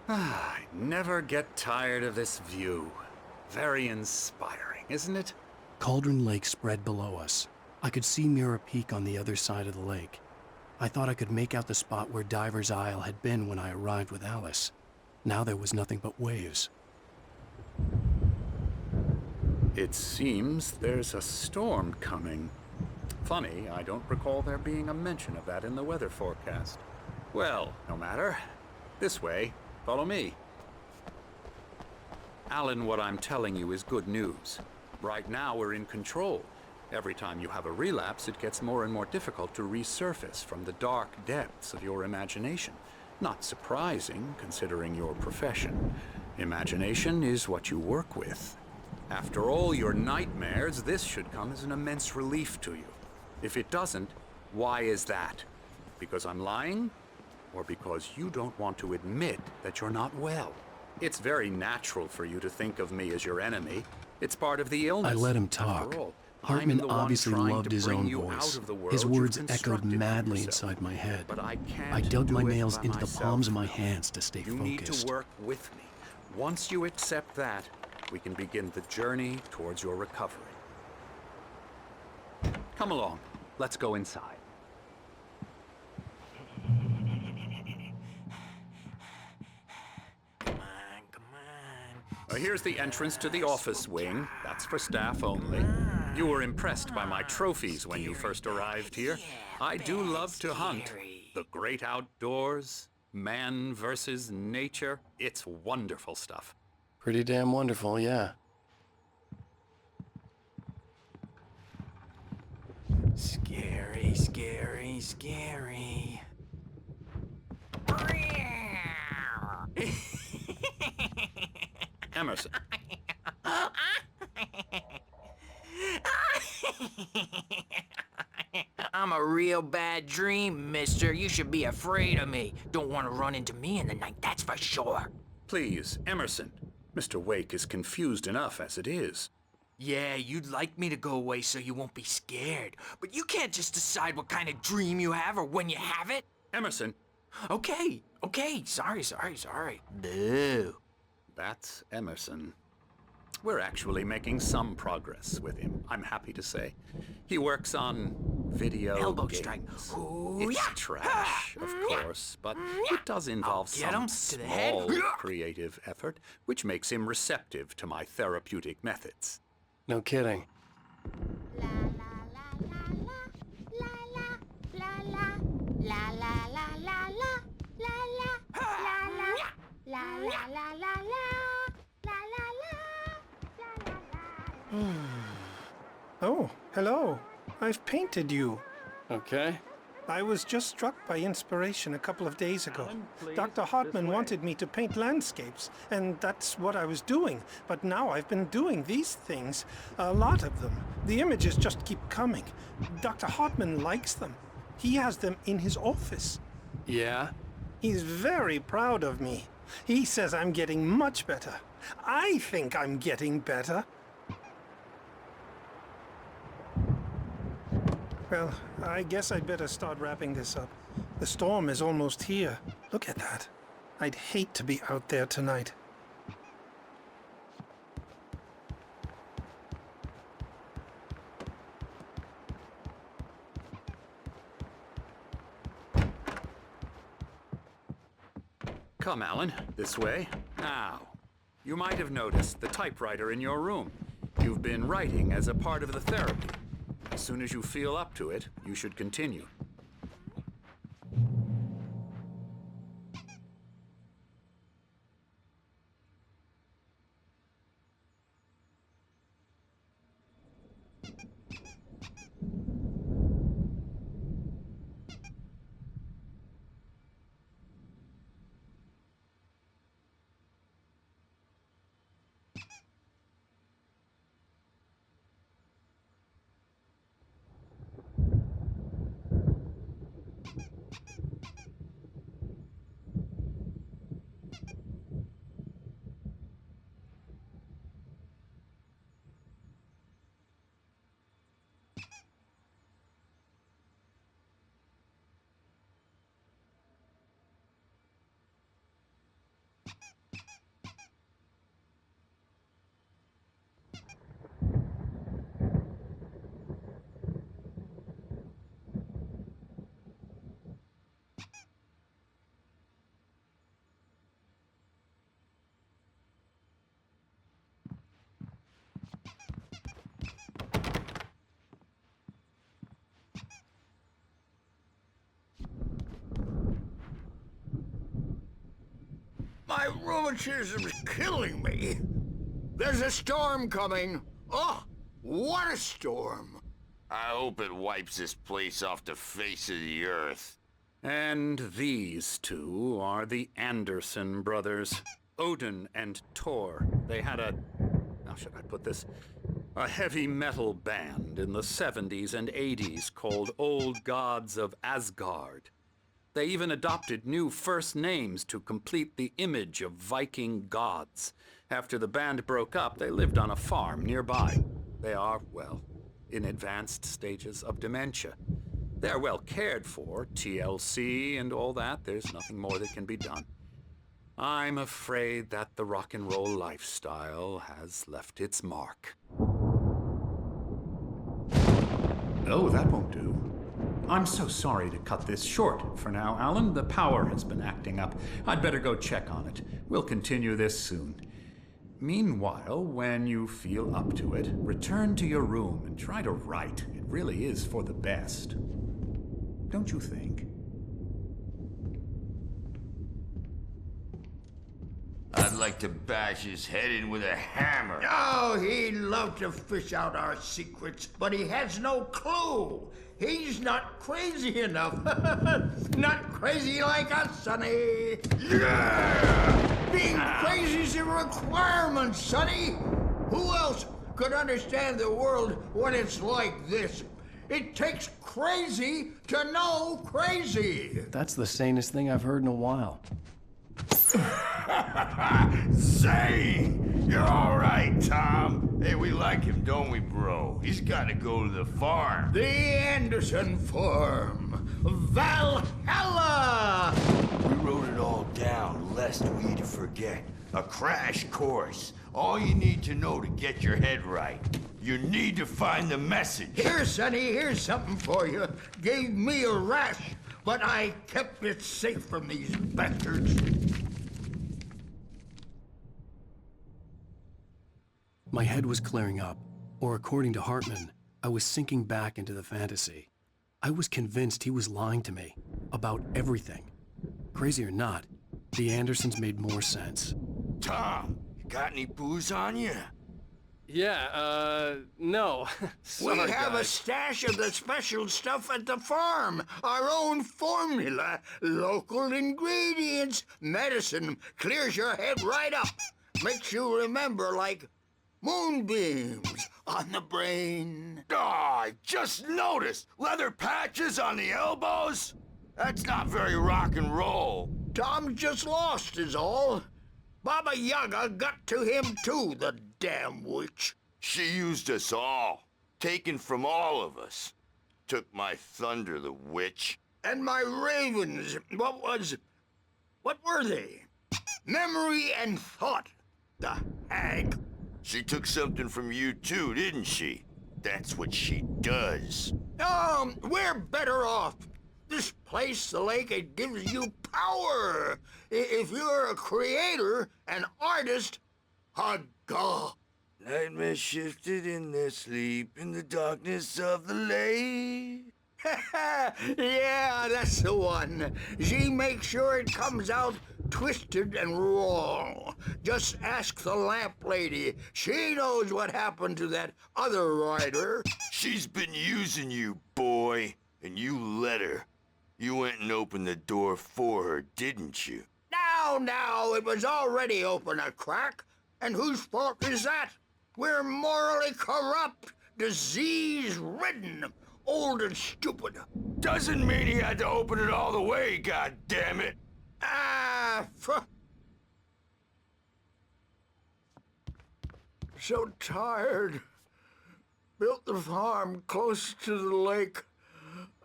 I never get tired of this view. Very inspiring, isn't it? Cauldron Lake spread below us. I could see Mirror Peak on the other side of the lake. I thought I could make out the spot where Diver's Isle had been when I arrived with Alice. Now there was nothing but waves. It seems there's a storm coming. Funny, I don't recall there being a mention of that in the weather forecast. Well, no matter. This way. Follow me. Alan, what I'm telling you is good news. Right now, we're in control. Every time you have a relapse, it gets more and more difficult to resurface from the dark depths of your imagination. Not surprising, considering your profession. Imagination is what you work with. After all your nightmares, this should come as an immense relief to you. If it doesn't, why is that? Because I'm lying? Or because you don't want to admit that you're not well? It's very natural for you to think of me as your enemy. It's part of the illness. I let him talk. After all, Hartman I'm the one obviously trying loved to his bring own you voice. out of the world His you've words echoed constructed for madly yourself. inside my head. But I can't I dug my do it nails by into the myself. palms of my hands to stay You need focused. to work with me. Once you accept that, we can begin the journey towards your recovery. Come along. Let's go inside. Here's the entrance to the office wing. That's for staff only. You were impressed by my trophies when you first arrived here. I do love to hunt. The great outdoors, man versus nature. It's wonderful stuff. Pretty damn wonderful, yeah. Scary, scary, scary. Emerson. I'm a real bad dream, mister. You should be afraid of me. Don't want to run into me in the night, that's for sure. Please, Emerson. Mr. Wake is confused enough as it is. Yeah, you'd like me to go away so you won't be scared. But you can't just decide what kind of dream you have or when you have it. Emerson. Okay. Sorry. Boo. That's Emerson. We're actually making some progress with him, I'm happy to say. He works on video Elbow games. strike. It's trash, of course, but it does involve Get some him to the head. small creative effort, which makes him receptive to my therapeutic methods. No kidding. Oh, hello. I've painted you. Okay. I was just struck by inspiration a couple of days ago. Dr. Hartman wanted me to paint landscapes, and that's what I was doing. But now I've been doing these things, a lot of them. The images just keep coming. Dr. Hartman likes them. He has them in his office. Yeah? He's very proud of me. He says I'm getting much better. I think I'm getting better. Well, I guess I'd better start wrapping this up. The storm is almost here. Look at that. I'd hate to be out there tonight. Come, Alan, this way. Now, you might have noticed the typewriter in your room. You've been writing as a part of the therapy. As soon as you feel up to it, you should continue. My rheumatism's killing me. There's a storm coming. Oh, what a storm. I hope it wipes this place off the face of the earth. And these two are the Anderson brothers, Odin and Thor. They had how should I put this? A heavy metal band in the 70s and 80s called Old Gods of Asgard. They even adopted new first names to complete the image of Viking gods. After the band broke up, they lived on a farm nearby. They are, well, in advanced stages of dementia. They're well cared for, TLC and all that. There's nothing more that can be done. I'm afraid that the rock and roll lifestyle has left its mark. Oh, that won't do. I'm so sorry to cut this short for now, Alan. The power has been acting up. I'd better go check on it. We'll continue this soon. Meanwhile, when you feel up to it, return to your room and try to write. It really is for the best. Don't you think? I'd like to bash his head in with a hammer. Oh, he'd love to fish out our secrets, but he has no clue. He's not crazy enough. Not crazy like us, Sonny. Yeah! Being crazy's a requirement, Sonny. Who else could understand the world when it's like this? It takes crazy to know crazy. That's the sanest thing I've heard in a while. Zane! You're all right, Tom. Hey, we like him, don't we, bro? He's got to go to the farm. The Anderson farm. Valhalla! We wrote it all down, lest we forget. A crash course. All you need to know to get your head right. You need to find the message. Here, Sonny, here's something for you. Gave me a rash, but I kept it safe from these bastards. My head was clearing up, or according to Hartman, I was sinking back into the fantasy. I was convinced he was lying to me about everything. Crazy or not, the Andersons made more sense. Tom, you got any booze on you? Yeah, no. We Sorry, have a guys. stash of the special stuff at the farm. Our own formula. Local ingredients. Medicine clears your head right up. Makes you remember like moonbeams on the brain. Oh, I just noticed. Leather patches on the elbows? That's not very rock and roll. Tom just lost is all. Baba Yaga got to him too, the damn witch. She used us all. Taken from all of us. Took my thunder, the witch. And my ravens, what were they? Memory and thought, the hag. She took something from you too, didn't she? That's what she does. We're better off. This place, the lake, it gives you power. If you're a creator, an artist, a god. Nightmares shifted in their sleep in the darkness of the lake. Yeah, that's the one. She makes sure it comes out twisted and wrong. Just ask the lamp lady. She knows what happened to that other writer. She's been using you, boy, and you let her. You went and opened the door for her, didn't you? Now, it was already open a crack. And whose fault is that? We're morally corrupt, disease-ridden, old and stupid. Doesn't mean he had to open it all the way, goddammit. So tired. Built the farm close to the lake.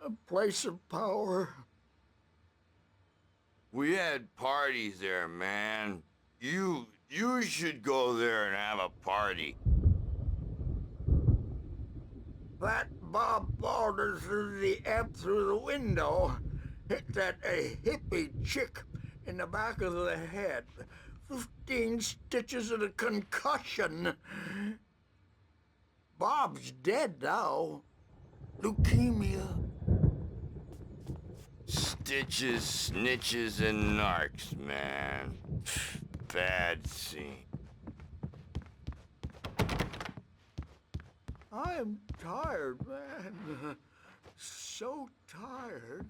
A place of power. We had parties there, man. You should go there and have a party. That Bob Balder threw the amp through the window. Hit that hippie chick in the back of the head. 15 stitches and a concussion. Bob's dead now. Leukemia. Stitches, snitches, and narcs, man. bad scene. I am tired, man. So tired.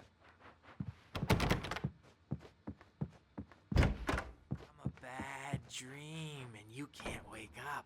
I'm a bad dream, and you can't wake up.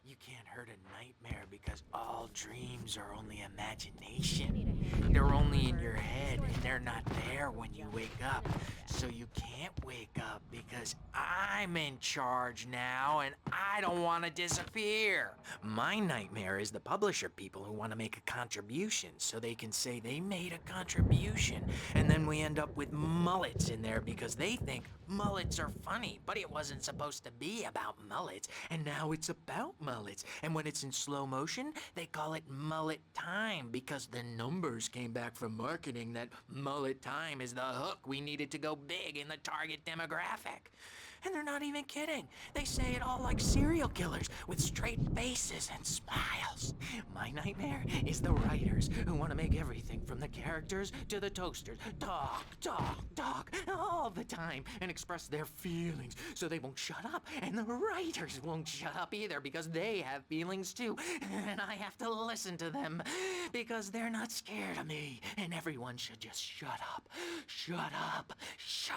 You can't hurt a nightmare because all dreams are only imagination. They're only in your head, and they're not there when you wake up. So you can't wake up because I'm in charge now, and I don't want to disappear. My nightmare is the publisher people who want to make a contribution so they can say they made a contribution, and then we end up with mullets in there because they think mullets are funny, but it wasn't supposed to be about mullets, and now it's about mullets. And when it's in slow motion, they call it mullet time because the numbers came back from marketing that mullet time is the hook we needed to go big in the target demographic. And they're not even kidding. They say it all like serial killers with straight faces and smiles. My nightmare is the writers who want to make everything from the characters to the toasters talk all the time and express their feelings so they won't shut up. And the writers won't shut up either because they have feelings too. And I have to listen to them because they're not scared of me. And everyone should just shut up. Shut up. Shut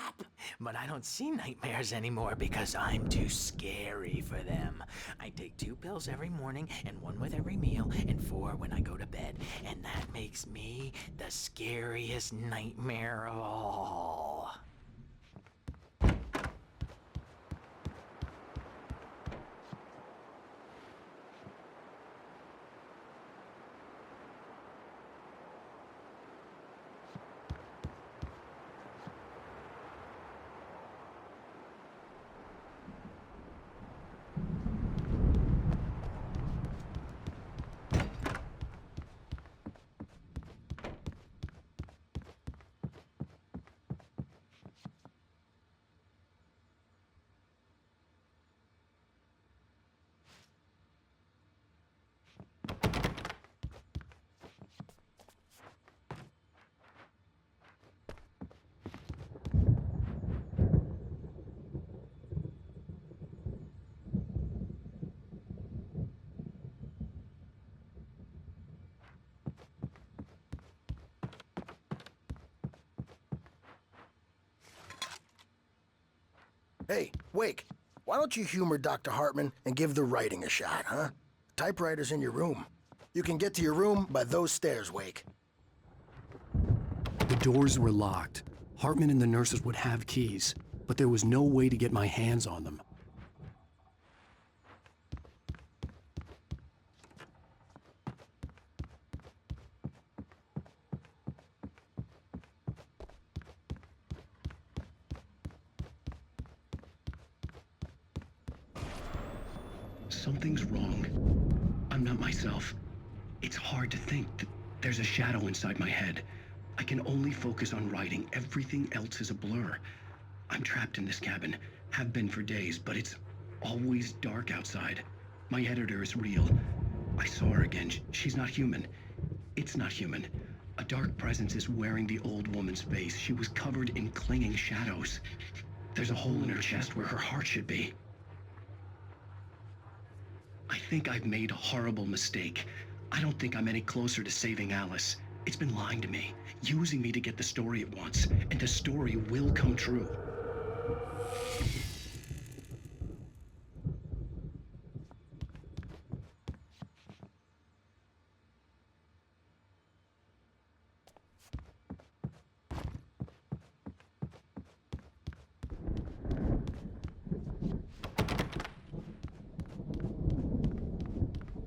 up. But I don't see nightmares anymore because I'm too scary for them. I take 2 pills every morning and 1 with every meal and 4 when I go to bed. And that makes me the scariest nightmare of all. Hey, Wake, why don't you humor Dr. Hartman and give the writing a shot, huh? Typewriter's in your room. You can get to your room by those stairs, Wake. The doors were locked. Hartman and the nurses would have keys, but there was no way to get my hands on them. Something's wrong. I'm not myself. It's hard to think that there's a shadow inside my head. I can only focus on writing. Everything else is a blur. I'm trapped in this cabin. Have been for days, but it's always dark outside. My editor is real. I saw her again. She's not human. It's not human. A dark presence is wearing the old woman's face. She was covered in clinging shadows. There's a hole in her chest where her heart should be. I think I've made a horrible mistake. I don't think I'm any closer to saving Alice. It's been lying to me, using me to get the story it wants, and the story will come true.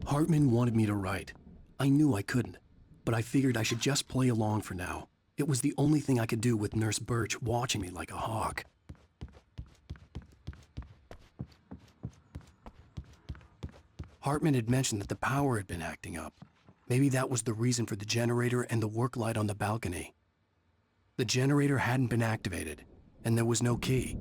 Hartman wanted me to write. I knew I couldn't, but I figured I should just play along for now. It was the only thing I could do with Nurse Birch watching me like a hawk. Hartman had mentioned that the power had been acting up. Maybe that was the reason for the generator and the work light on the balcony. The generator hadn't been activated, and there was no key.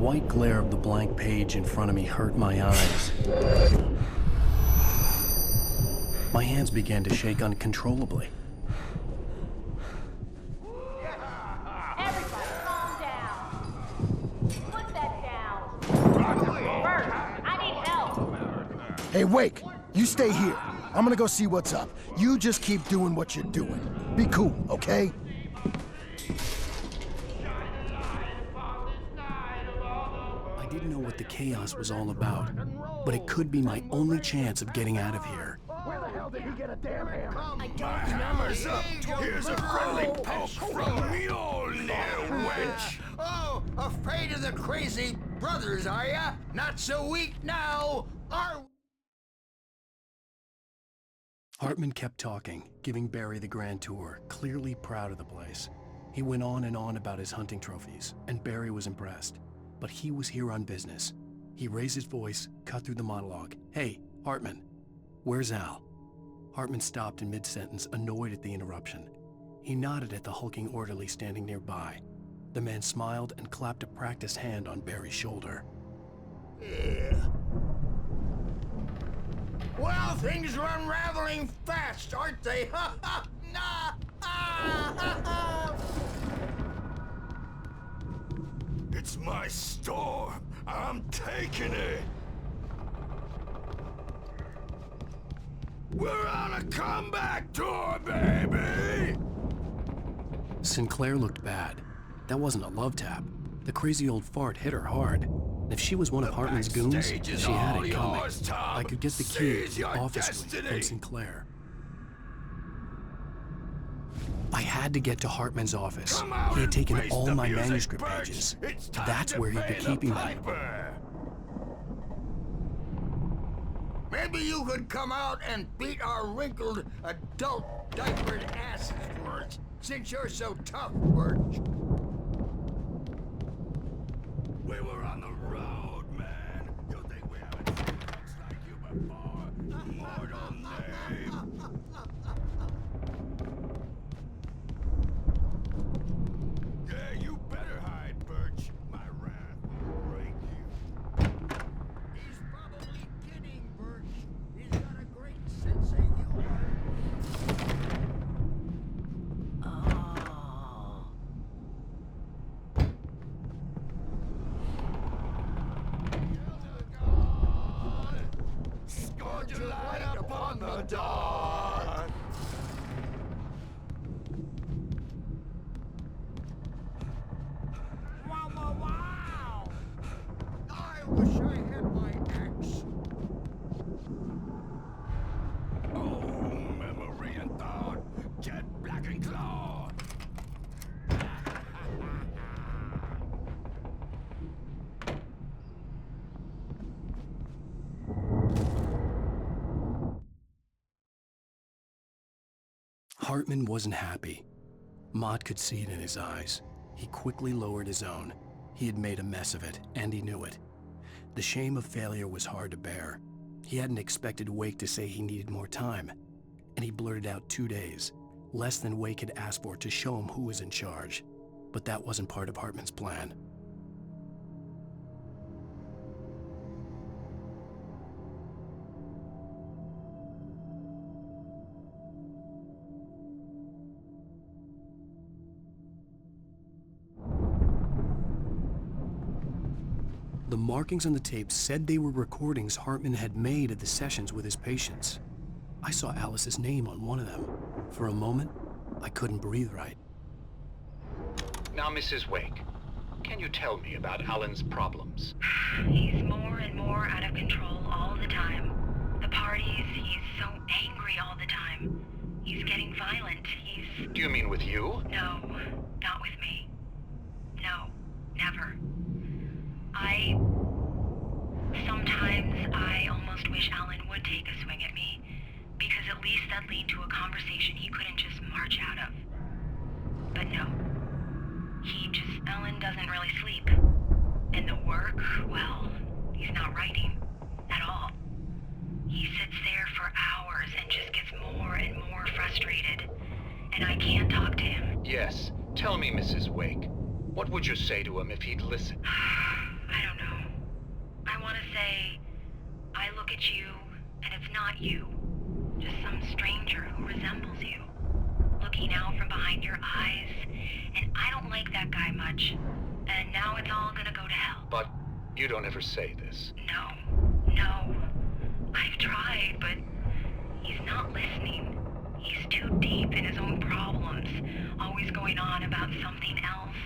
white glare of the blank page in front of me hurt my eyes. My hands began to shake uncontrollably. Everybody, calm down. Put that down. Bert, I need help. Hey, Wake, you stay here. I'm gonna go see what's up. You just keep doing what you're doing. Be cool, okay? I didn't know what the chaos was all about, but it could be my only chance of getting out of here. Where the hell did he get a damn hammer? My hammer's up. Here's a friendly poke from Mjolnir, wench. Oh, afraid of the crazy brothers, are ya? Not so weak now, are we? Hartman kept talking, giving Barry the grand tour, clearly proud of the place. He went on and on about his hunting trophies, and Barry was impressed. But he was here on business. He raised his voice, cut through the monologue. Hey, Hartman, where's Al? Hartman stopped in mid-sentence, annoyed at the interruption. He nodded at the hulking orderly standing nearby. The man smiled and clapped a practiced hand on Barry's shoulder. Yeah. Well, things are unraveling fast, aren't they? Ha ha! Nah! Ah, ha, ha. It's my storm. I'm taking it. We're on a comeback tour, baby! Sinclair looked bad. That wasn't a love tap. The crazy old fart hit her hard. If she was one of Hartman's goons, she had it coming. I could get the key to the office suite from Sinclair. I had to get to Hartman's office. He had taken all my manuscript pages. That's where he'd be keeping them. Maybe you could come out and beat our wrinkled, adult, diapered asses for us, since you're so tough, Birch. We were on the road, man. You think we haven't seen looks like you before? Mortal name. Yeah, you better hide, Birch. My wrath will break you. He's probably kidding, Birch. He's got a great sense of humor. Scourge your light upon the dawn. Wow, wow, wow! I wish I had my axe. Oh, memory and thought. Jet black and claw. Hartman wasn't happy. Mott could see it in his eyes. He quickly lowered his own. He had made a mess of it, and he knew it. The shame of failure was hard to bear. He hadn't expected Wake to say he needed more time, and he blurted out 2 days, less than Wake had asked for to show him who was in charge. But that wasn't part of Hartman's plan. The markings on the tape said they were recordings Hartman had made of the sessions with his patients. I saw Alice's name on one of them. For a moment, I couldn't breathe right. Now, Mrs. Wake, can you tell me about Alan's problems? He's more and more out of control all the time. The parties, he's so angry all the time. He's getting violent. Do you mean with you? No, not with me. No, never. Sometimes I almost wish Alan would take a swing at me, because at least that'd lead to a conversation he couldn't just march out of. But no. Alan doesn't really sleep. And the work, well, he's not writing at all. He sits there for hours and just gets more and more frustrated. And I can't talk to him. Yes. Tell me, Mrs. Wake. What would you say to him if he'd listen? I not you. Just some stranger who resembles you. Looking out from behind your eyes. And I don't like that guy much. And now it's all gonna go to hell. But you don't ever say this. No. I've tried, but he's not listening. He's too deep in his own problems, always going on about something else.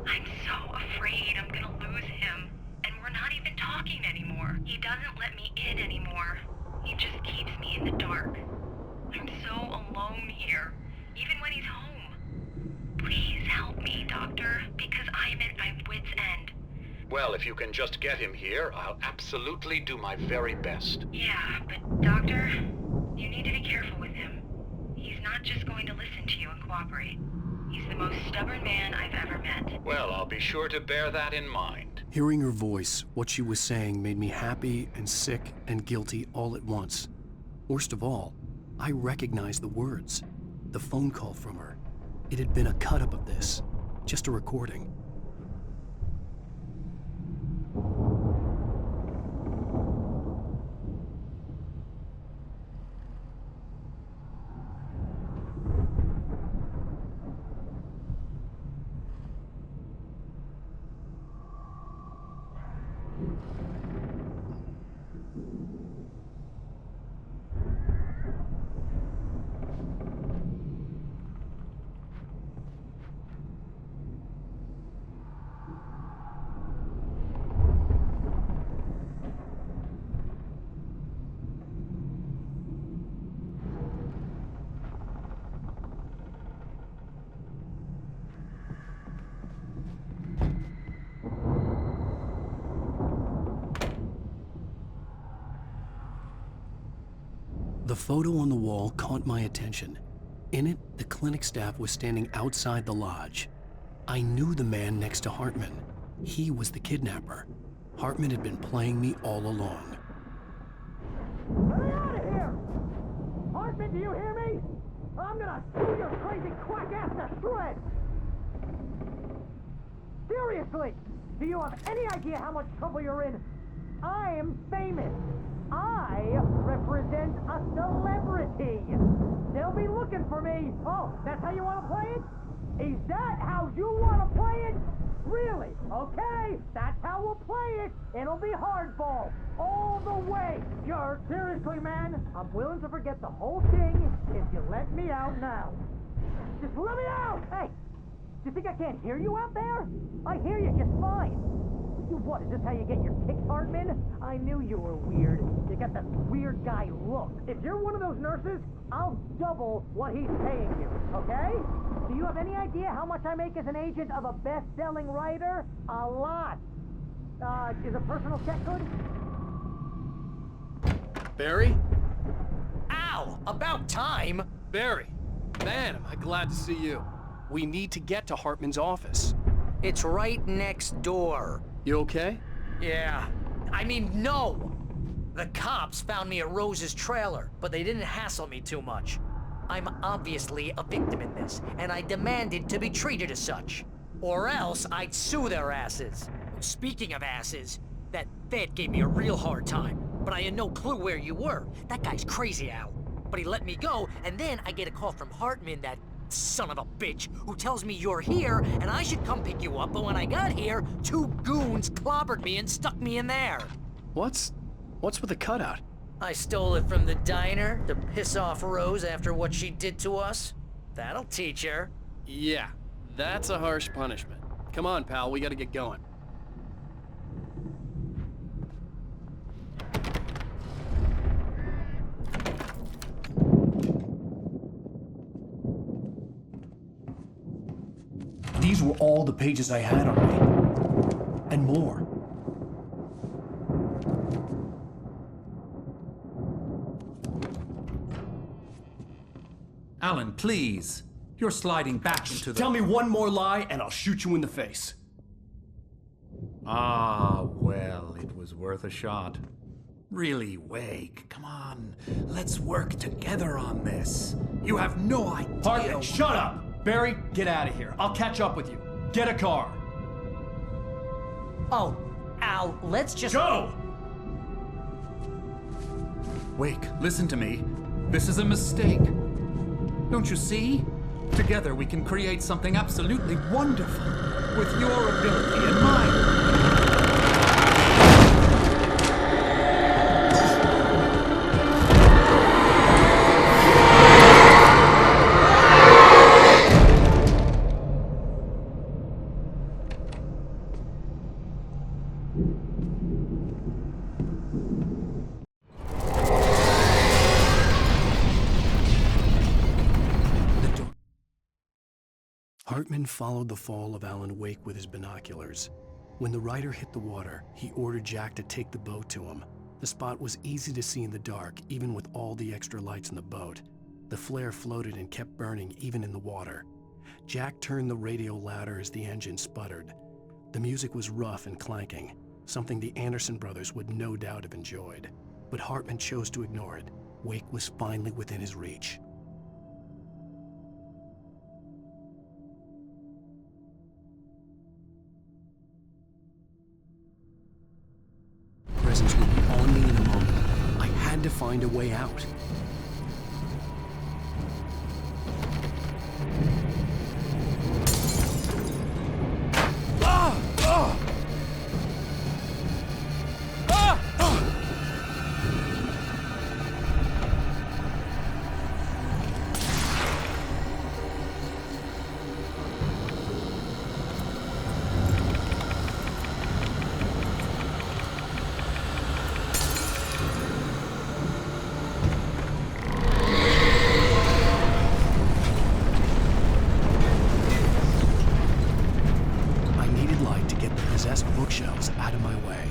I'm so afraid I'm gonna lose him, and we're not even talking anymore. He doesn't let me in anymore. He just keeps me in the dark. I'm so alone here, even when he's home. Please help me, Doctor, because I'm at my wit's end. Well, if you can just get him here, I'll absolutely do my very best. Yeah, but Doctor, you need to be careful with him. He's not just going to listen to you and cooperate. He's the most stubborn man I've ever met. Well, I'll be sure to bear that in mind. Hearing her voice, what she was saying made me happy and sick and guilty all at once. Worst of all, I recognized the words. The phone call from her. It had been a cut-up of this. Just a recording. The photo on the wall caught my attention. In it, the clinic staff was standing outside the lodge. I knew the man next to Hartman. He was the kidnapper. Hartman had been playing me all along. Let me out of here! Hartman, do you hear me? I'm gonna shoot your crazy quack ass to shreds! Seriously, do you have any idea how much trouble you're in? I'm famous. I represent a celebrity. They'll be looking for me. Oh, that's how you want to play it? Is that how you want to play it? Really? Okay, that's how we'll play it. It'll be hardball all the way. Seriously, man, I'm willing to forget the whole thing if you let me out now. Just let me out! Hey, do you think I can't hear you out there? I hear you just fine. What, is this how you get your kicks, Hartman? I knew you were weird. You got that weird guy look. If you're one of those nurses, I'll double what he's paying you, okay? Do you have any idea how much I make as an agent of a best-selling writer? A lot. Is a personal check good? Barry? Ow! About time! Barry! Man, am I glad to see you. We need to get to Hartman's office. It's right next door. You okay? Yeah. I mean, no! The cops found me at Rose's trailer, but they didn't hassle me too much. I'm obviously a victim in this, and I demanded to be treated as such. Or else I'd sue their asses. Speaking of asses, that vet gave me a real hard time, but I had no clue where you were. That guy's crazy, Al. But he let me go, and then I get a call from Hartman, that son of a bitch, who tells me you're here and I should come pick you up, but when I got here, 2 goons clobbered me and stuck me in there. What's with the cutout? I stole it from the diner to piss off Rose after what she did to us. That'll teach her. Yeah, that's a harsh punishment. Come on, pal, we gotta get going. These were all the pages I had on me. And more. Alan, please. You're sliding back into the... Tell me one more lie and I'll shoot you in the face. Ah, well, it was worth a shot. Really, Wake, come on. Let's work together on this. You have no idea... Hartman, shut up! Barry, get out of here. I'll catch up with you. Get a car. Oh, Al, let's just... Go! Wake, listen to me. This is a mistake. Don't you see? Together we can create something absolutely wonderful. With your ability and mine. Hartman followed the fall of Alan Wake with his binoculars. When the rider hit the water, he ordered Jack to take the boat to him. The spot was easy to see in the dark, even with all the extra lights in the boat. The flare floated and kept burning even in the water. Jack turned the radio louder as the engine sputtered. The music was rough and clanking, something the Anderson brothers would no doubt have enjoyed. But Hartman chose to ignore it. Wake was finally within his reach. Presence would be on me in a moment. I had to find a way out. Bookshelves out of my way.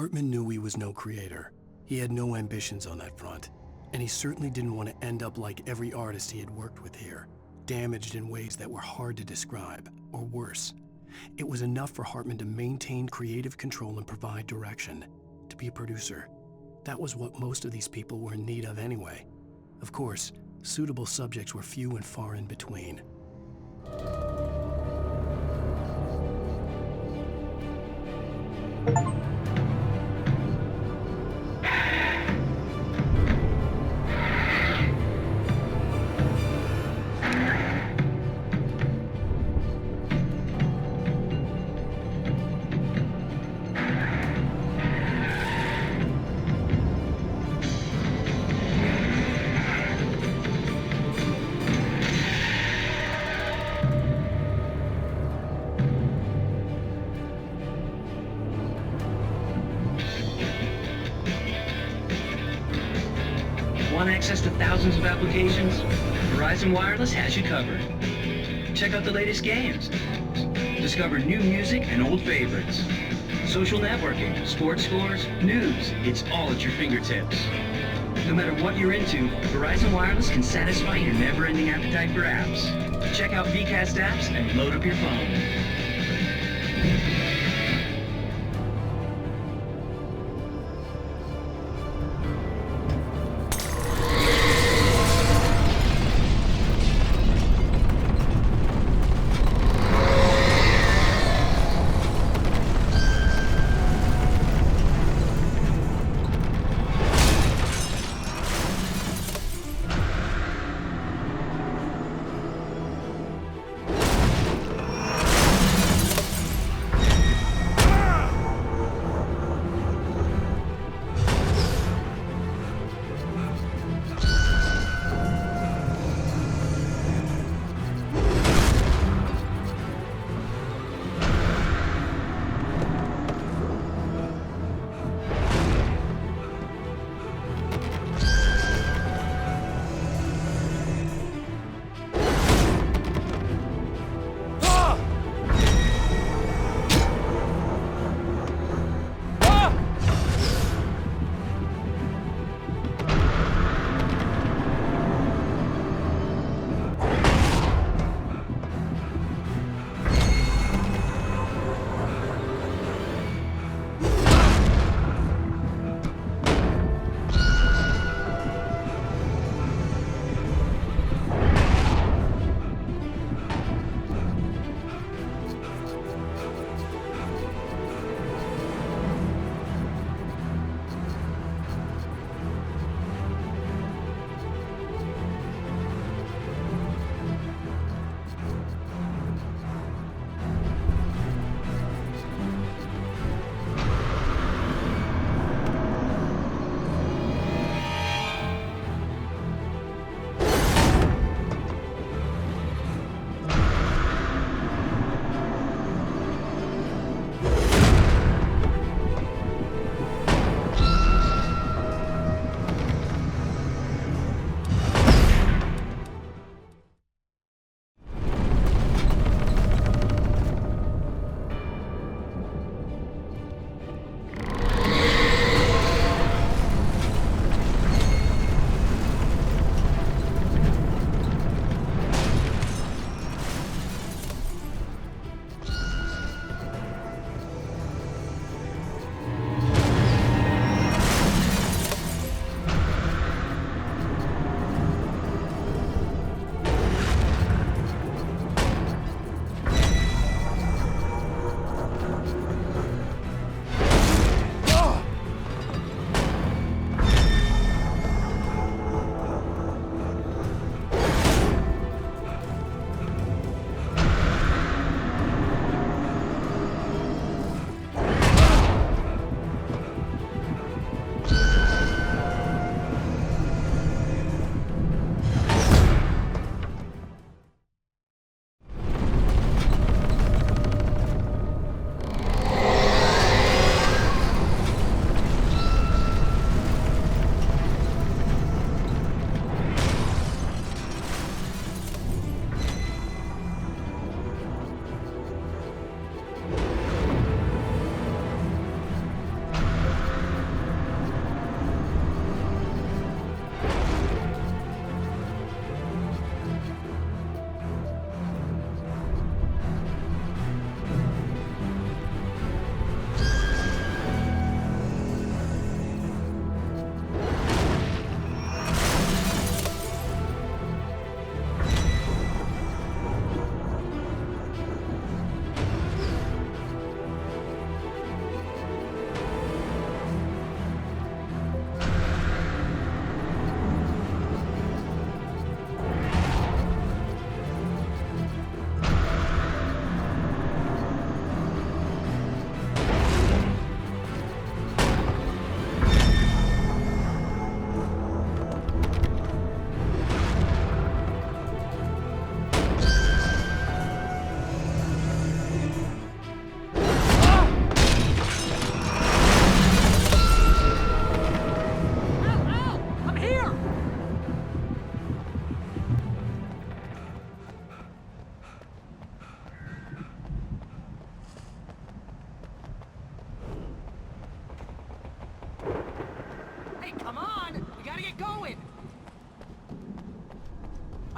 Hartman knew he was no creator. He had no ambitions on that front, and he certainly didn't want to end up like every artist he had worked with here, damaged in ways that were hard to describe, or worse. It was enough for Hartman to maintain creative control and provide direction, to be a producer. That was what most of these people were in need of anyway. Of course, suitable subjects were few and far in between. Want access to thousands of applications? Verizon Wireless has you covered. Check out the latest games. Discover new music and old favorites. Social networking, sports scores, news. It's all at your fingertips. No matter what you're into, Verizon Wireless can satisfy your never-ending appetite for apps. Check out VCast apps and load up your phone.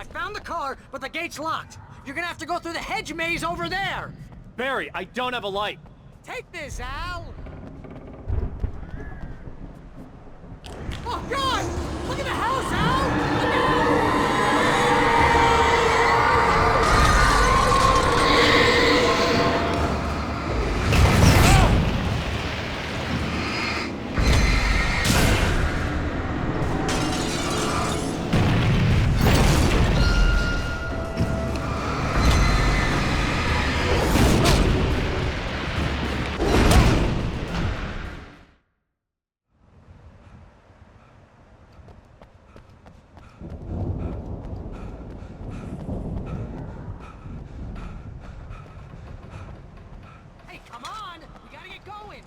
I found the car, but the gate's locked. You're gonna have to go through the hedge maze over there. Barry, I don't have a light. Take this, Al. Oh, God! Look at the house, Al! Look out! Hey, come on! We gotta get going!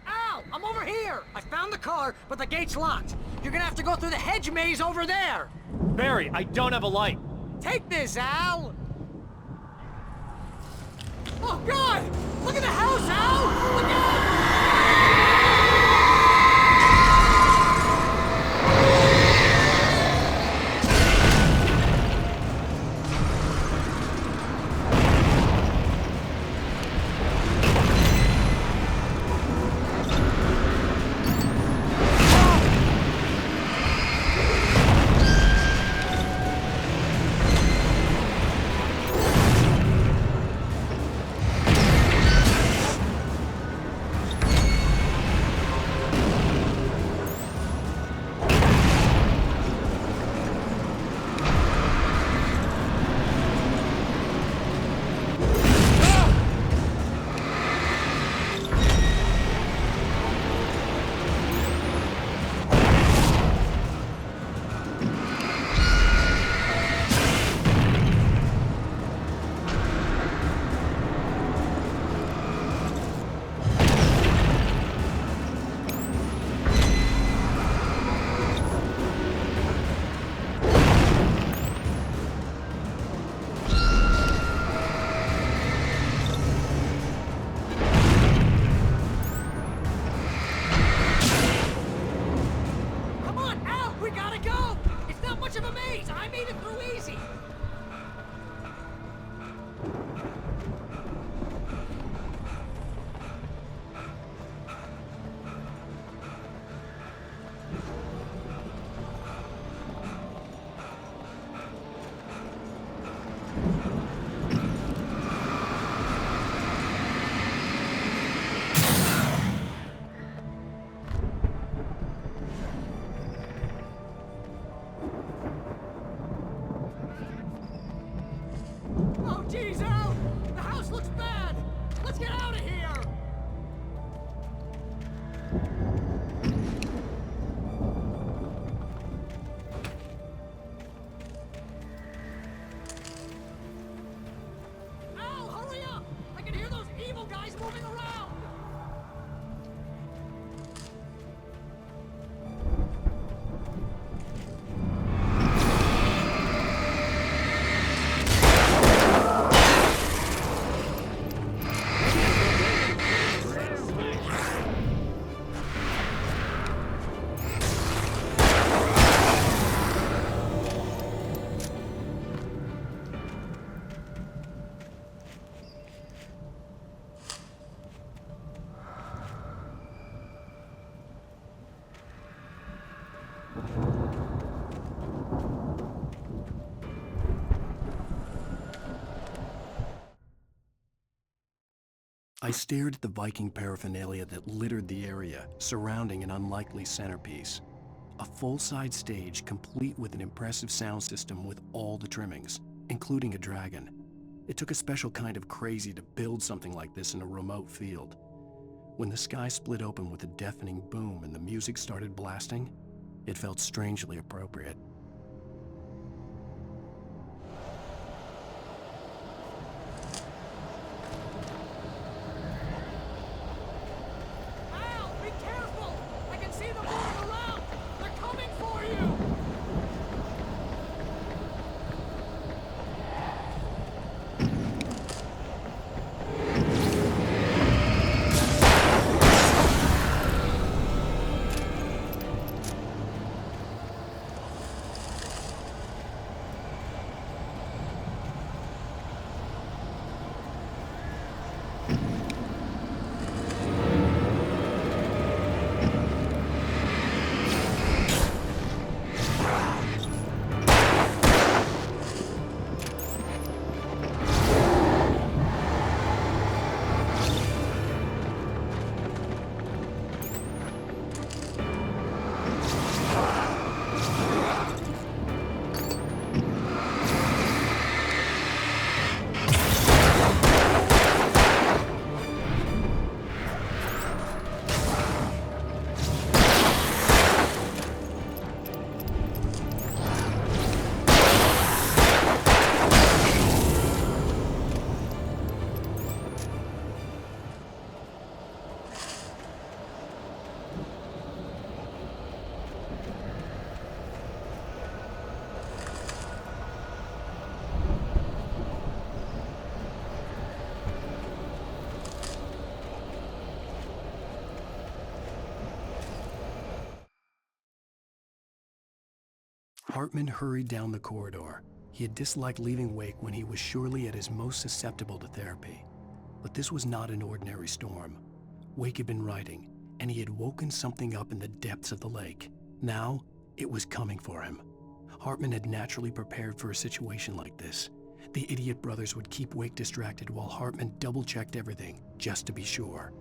Al! I'm over here! I found the car, but the gate's locked. You're gonna have to go through the hedge maze over there. Barry, I don't have a light. Take this, Al! Oh, God! Look at the house, Al! Look out! Come on, Al! We gotta go! It's not much of a maze! I made it through easy! Oh, geez, Al! The house looks bad! Let's get out of here! Al, hurry up! I can hear those evil guys moving around! I stared at the Viking paraphernalia that littered the area, surrounding an unlikely centerpiece. A full-side stage complete with an impressive sound system with all the trimmings, including a dragon. It took a special kind of crazy to build something like this in a remote field. When the sky split open with a deafening boom and the music started blasting, it felt strangely appropriate. Al, be careful! I can see them moving around! They're coming for you! Hartman hurried down the corridor. He had disliked leaving Wake when he was surely at his most susceptible to therapy. But this was not an ordinary storm. Wake had been writing, and he had woken something up in the depths of the lake. Now, it was coming for him. Hartman had naturally prepared for a situation like this. The idiot brothers would keep Wake distracted while Hartman double-checked everything, just to be sure.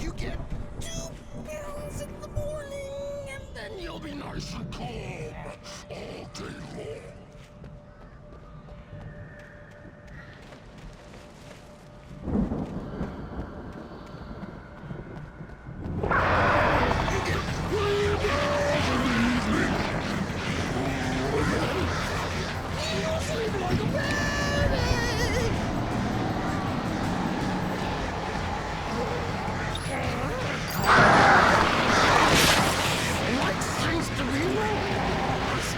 You get 2 pills in the morning, and then you'll be nice and calm all day long. You'll sleep like a baby! Like things to be lost.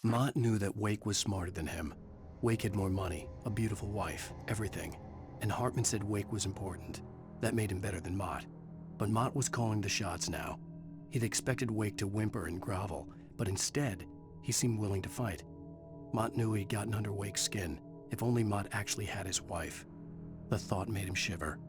Mott knew that Wake was smarter than him. Wake had more money, a beautiful wife, everything. And Hartman said Wake was important. That made him better than Mott. But Mott was calling the shots now. He'd expected Wake to whimper and grovel, but instead, he seemed willing to fight. Mott knew he'd gotten under Wake's skin. If only Mott actually had his wife. The thought made him shiver.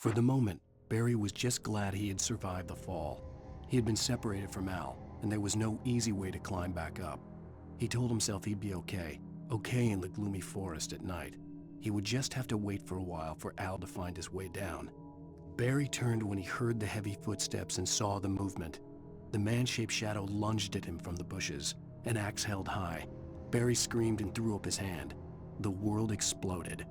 For the moment, Barry was just glad he had survived the fall. He had been separated from Al, and there was no easy way to climb back up. He told himself he'd be okay in the gloomy forest at night. He would just have to wait for a while for Al to find his way down. Barry turned when he heard the heavy footsteps and saw the movement. The man-shaped shadow lunged at him from the bushes, an axe held high. Barry screamed and threw up his hand. The world exploded.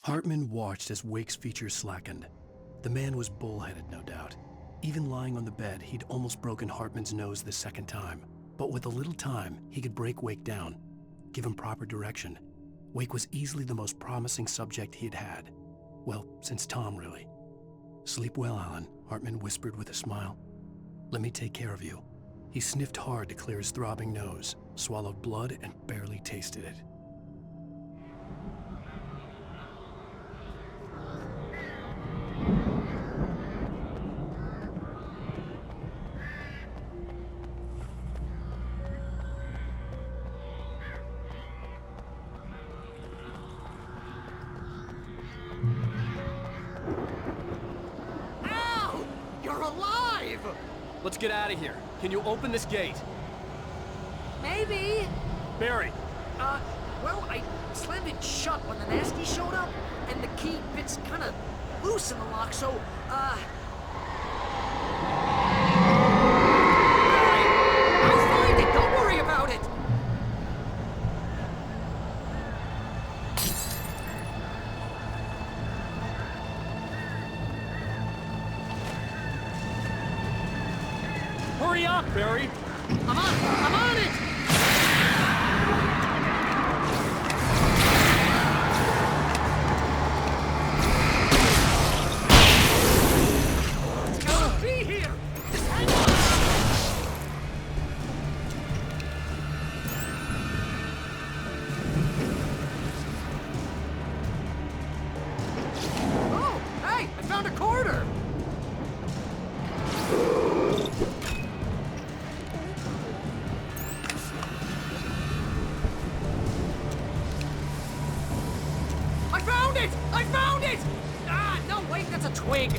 Hartman watched as Wake's features slackened. The man was bullheaded, no doubt. Even lying on the bed, he'd almost broken Hartman's nose the second time. But with a little time, he could break Wake down, give him proper direction. Wake was easily the most promising subject he'd had. Well, since Tom, really. "Sleep well, Alan," Hartman whispered with a smile. "Let me take care of you." He sniffed hard to clear his throbbing nose, swallowed blood, and barely tasted it. Al! You're alive! Let's get out of here. Can you open this gate? Maybe. Barry! Well, I slammed it shut when the nasty showed up, and the key fits kind of loose in the lock, so, I'll find it, don't worry about it! Hurry up, Barry! I'm on it! It's gotta be here! Just hang on! Oh, hey, I found a quarter! I found it! Ah, no, wait, that's a twig.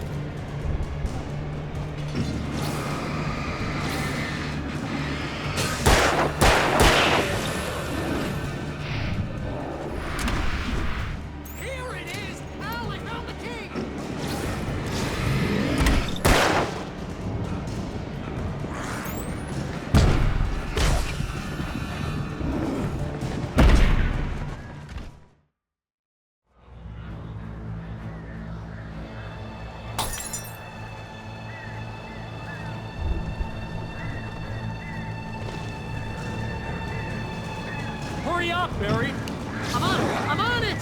up, Barry! I'm on it! I'm on it!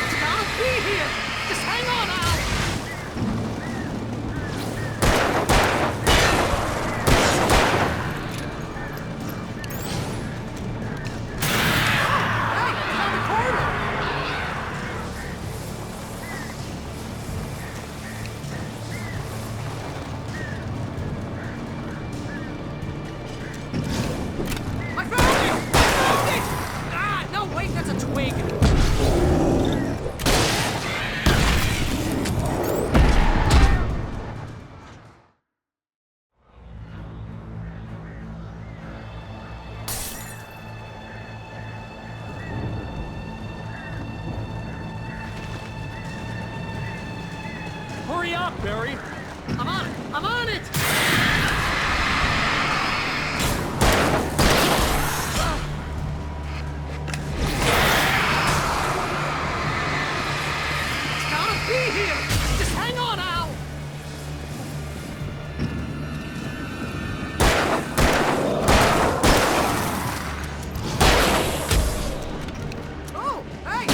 It's gotta be here! Just hang on, Al! Hey, down the corner! I found it! I found it! Ah, no, wait, that's a twig. Hurry up, Barry! I'm on it! I'm on it! It's gotta be here! Just hang on, Al! Oh, hey!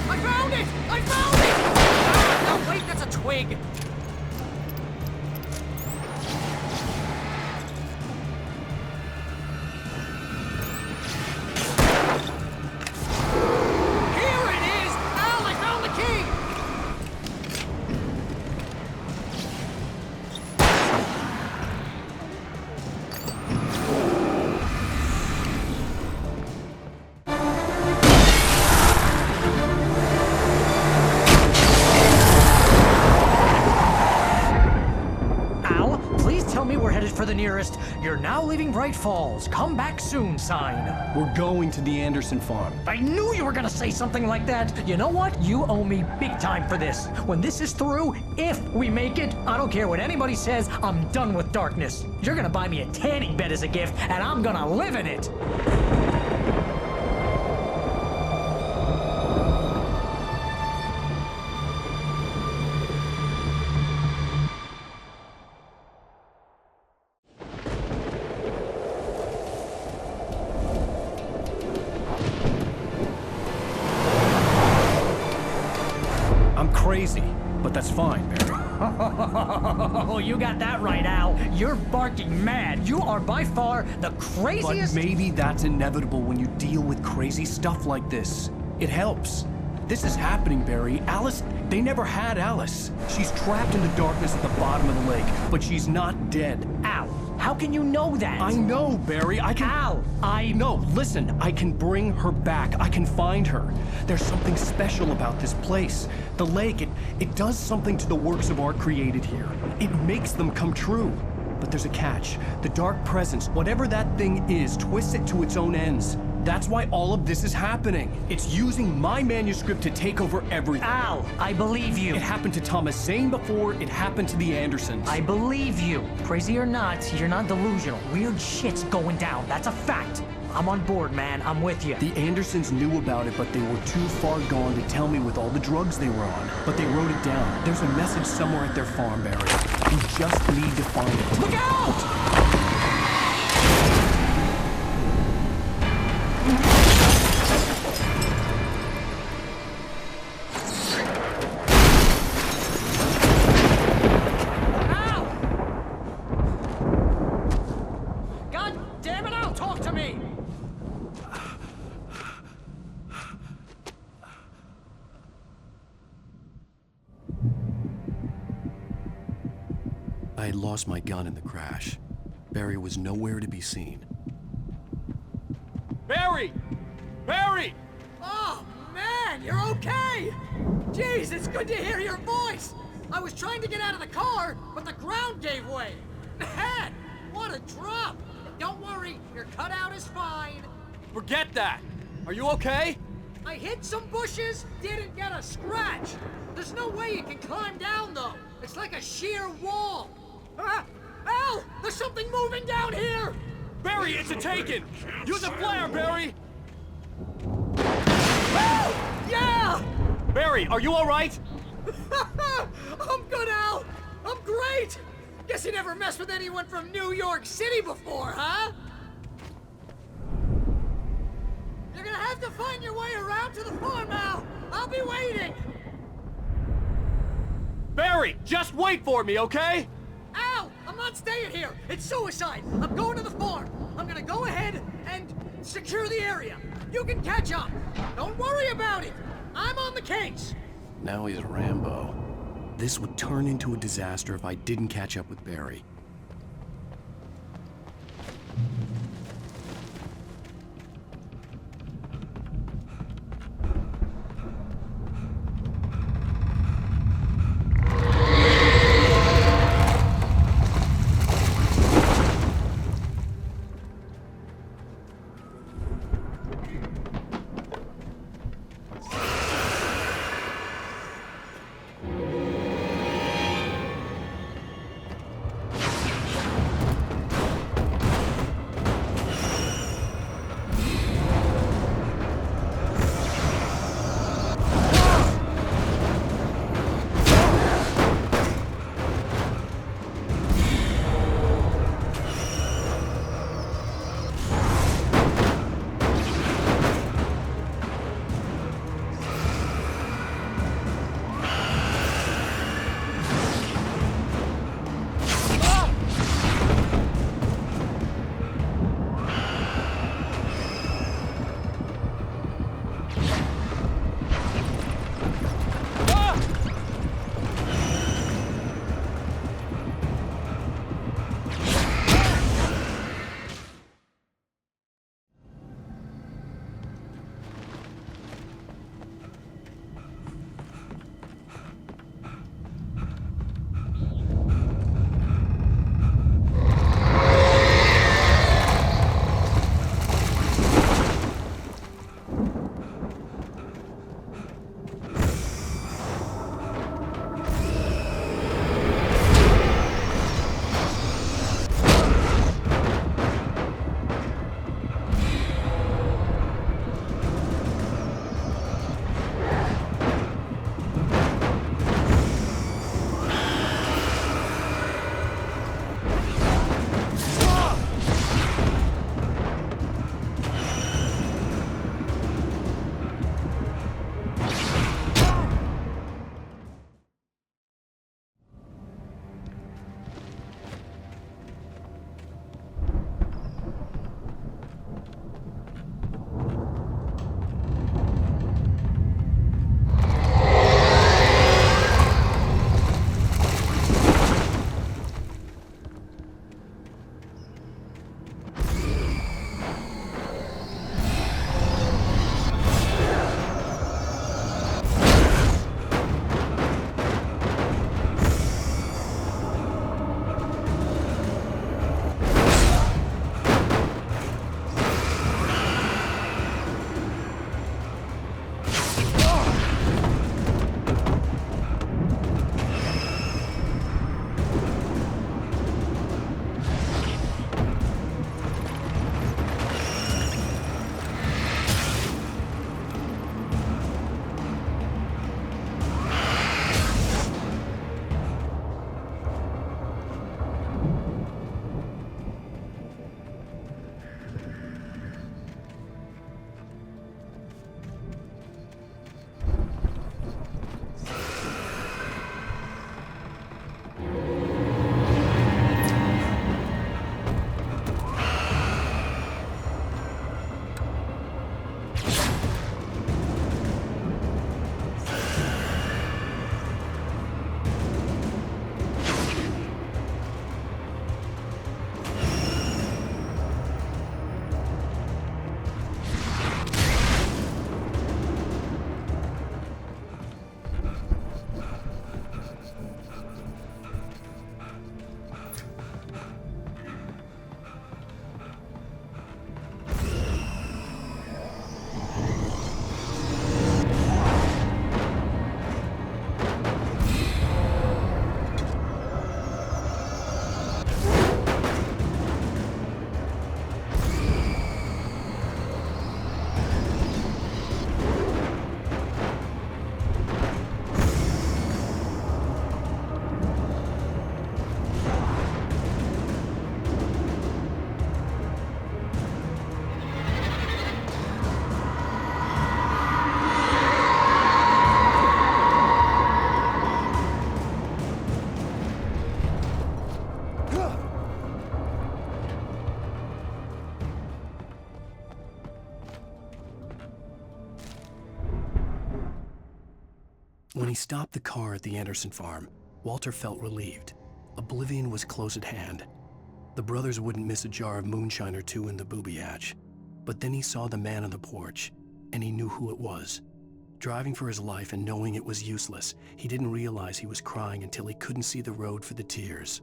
I found it! I found it! Ah, no, wait, that's a twig. Here it is! Al, I found the key! Al, please tell me we're headed for the nearest "You're now leaving Bright Falls. Come back soon" sign. We're going to the Anderson farm. I knew you were gonna say something like that. You know what? You owe me big time for this. When this is through, if we make it, I don't care what anybody says, I'm done with darkness. You're gonna buy me a tanning bed as a gift, and I'm gonna live in it. I'm crazy, but that's fine, Barry. Oh, you got that right, Al. You're barking mad. You are by far the craziest. But maybe that's inevitable when you deal with crazy stuff like this. It helps. This is happening, Barry. Alice, they never had Alice. She's trapped in the darkness at the bottom of the lake, but she's not dead. Al, how can you know that? I know, Barry. I can... Al, No, listen. I can bring her back. I can find her. There's something special about this place. The lake, it does something to the works of art created here. It makes them come true. But there's a catch. The dark presence, whatever that thing is, twists it to its own ends. That's why all of this is happening. It's using my manuscript to take over everything. Al, I believe you. It happened to Thomas Zane before, it happened to the Andersons. I believe you. Crazy or not, you're not delusional. Weird shit's going down. That's a fact. I'm on board, man. I'm with you. The Andersons knew about it, but they were too far gone to tell me with all the drugs they were on. But they wrote it down. There's a message somewhere at their farm, Barry. We just need to find it. Look out! God damn it, Al, talk to me! I had lost my gun in the crash. Barry was nowhere to be seen. Barry! Barry! Oh, man, you're okay! Jeez, it's good to hear your voice! I was trying to get out of the car, but the ground gave way! Man, what a drop! Don't worry, your cutout is fine. Forget that! Are you okay? I hit some bushes, didn't get a scratch. There's no way you can climb down, though. It's like a sheer wall. Ah! Ah! hell? There's something moving down here! Barry, it's a taken! Use a flare, Barry! Yeah! Barry, are you all right? I'm good, Al! I'm great! Guess you never messed with anyone from New York City before, huh? You're gonna have to find your way around to the farm, Al! I'll be waiting! Barry, just wait for me, okay? Al! I'm not staying here! It's suicide! I'm going to the farm! I'm gonna go ahead and secure the area! You can catch up! Don't worry about it! I'm on the case! Now he's Rambo. This would turn into a disaster if I didn't catch up with Barry. When he stopped the car at the Anderson farm, Walter felt relieved. Oblivion was close at hand. The brothers wouldn't miss a jar of moonshine or two in the booby hatch. But then he saw the man on the porch, and he knew who it was. Driving for his life and knowing it was useless, he didn't realize he was crying until he couldn't see the road for the tears.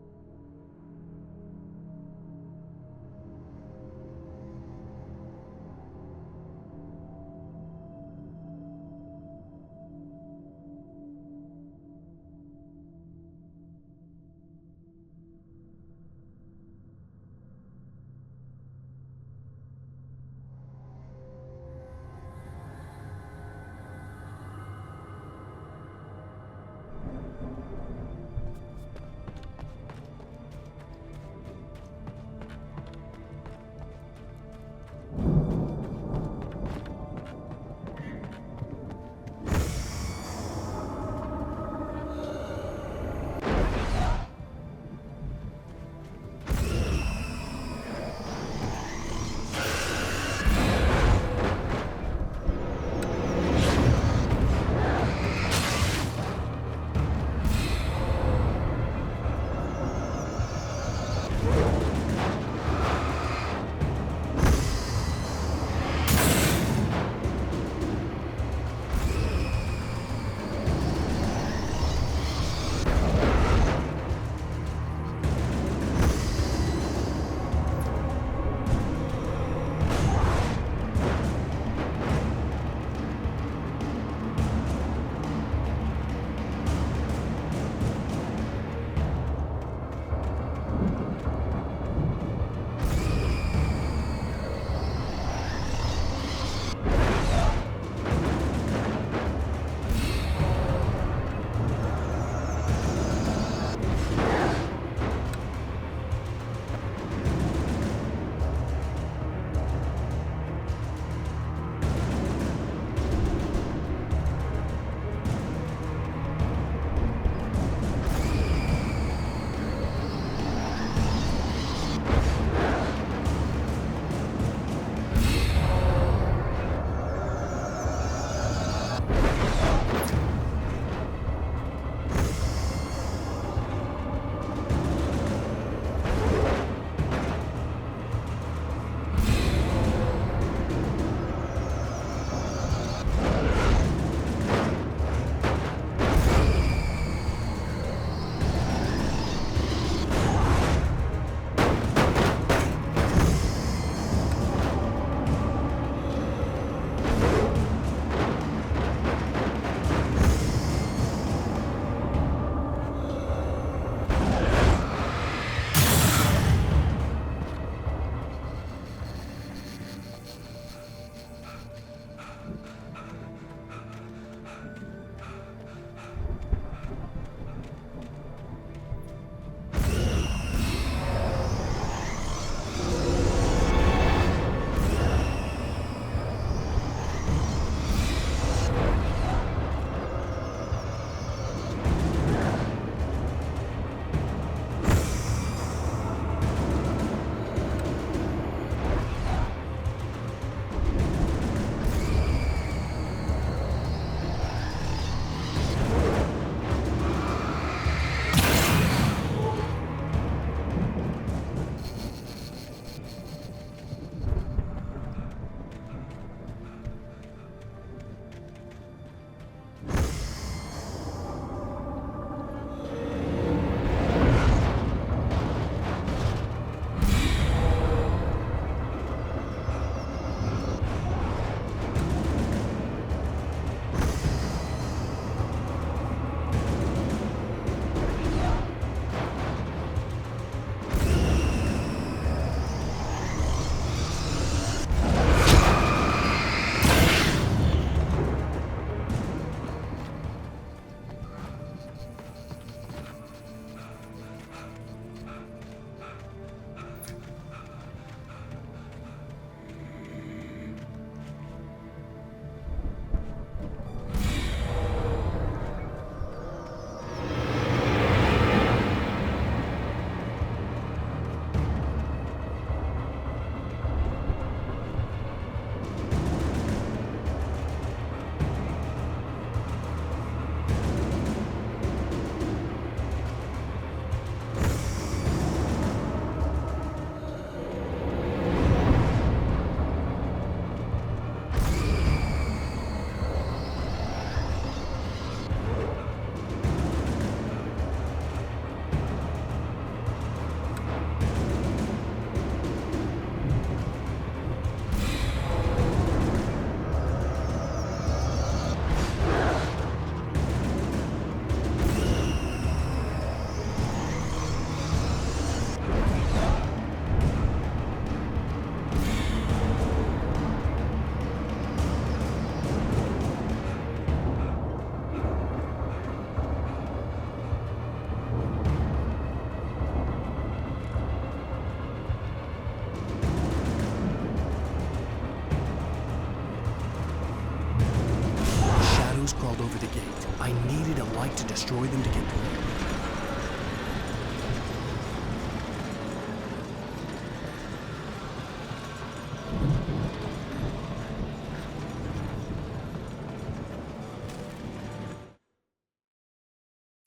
crawled over the gate. I needed a light to destroy them to get through.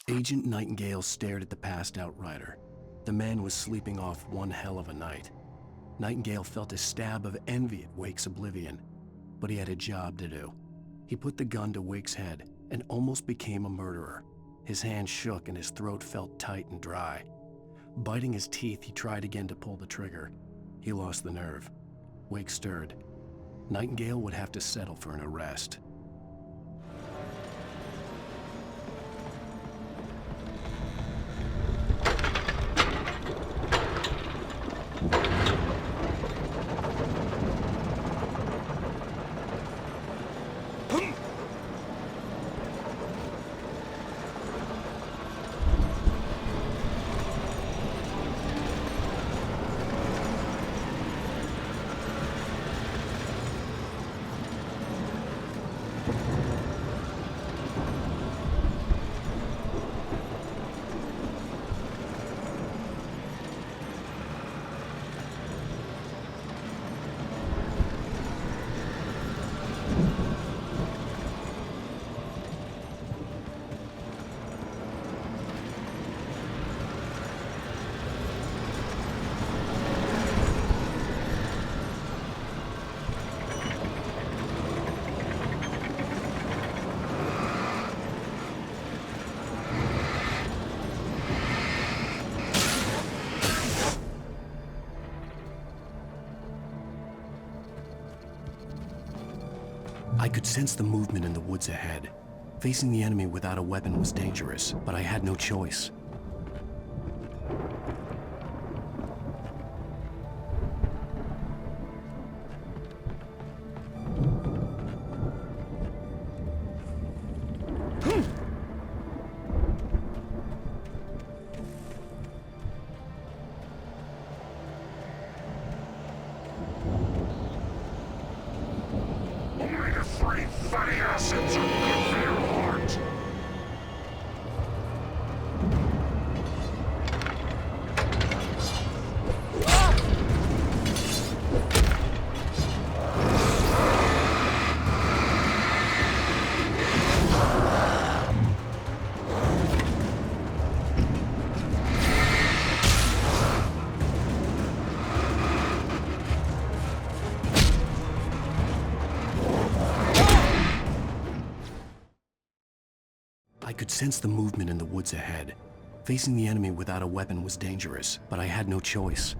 Agent Nightingale stared at the passed-out rider. The man was sleeping off one hell of a night. Nightingale felt a stab of envy at Wake's oblivion, but he had a job to do. He put the gun to Wake's head and almost became a murderer. His hand shook and his throat felt tight and dry. Biting his teeth, he tried again to pull the trigger. He lost the nerve. Wake stirred. Nightingale would have to settle for an arrest. I could sense the movement in the woods ahead. Facing the enemy without a weapon was dangerous, but I had no choice. I could sense the movement in the woods ahead. Facing the enemy without a weapon was dangerous, but I had no choice.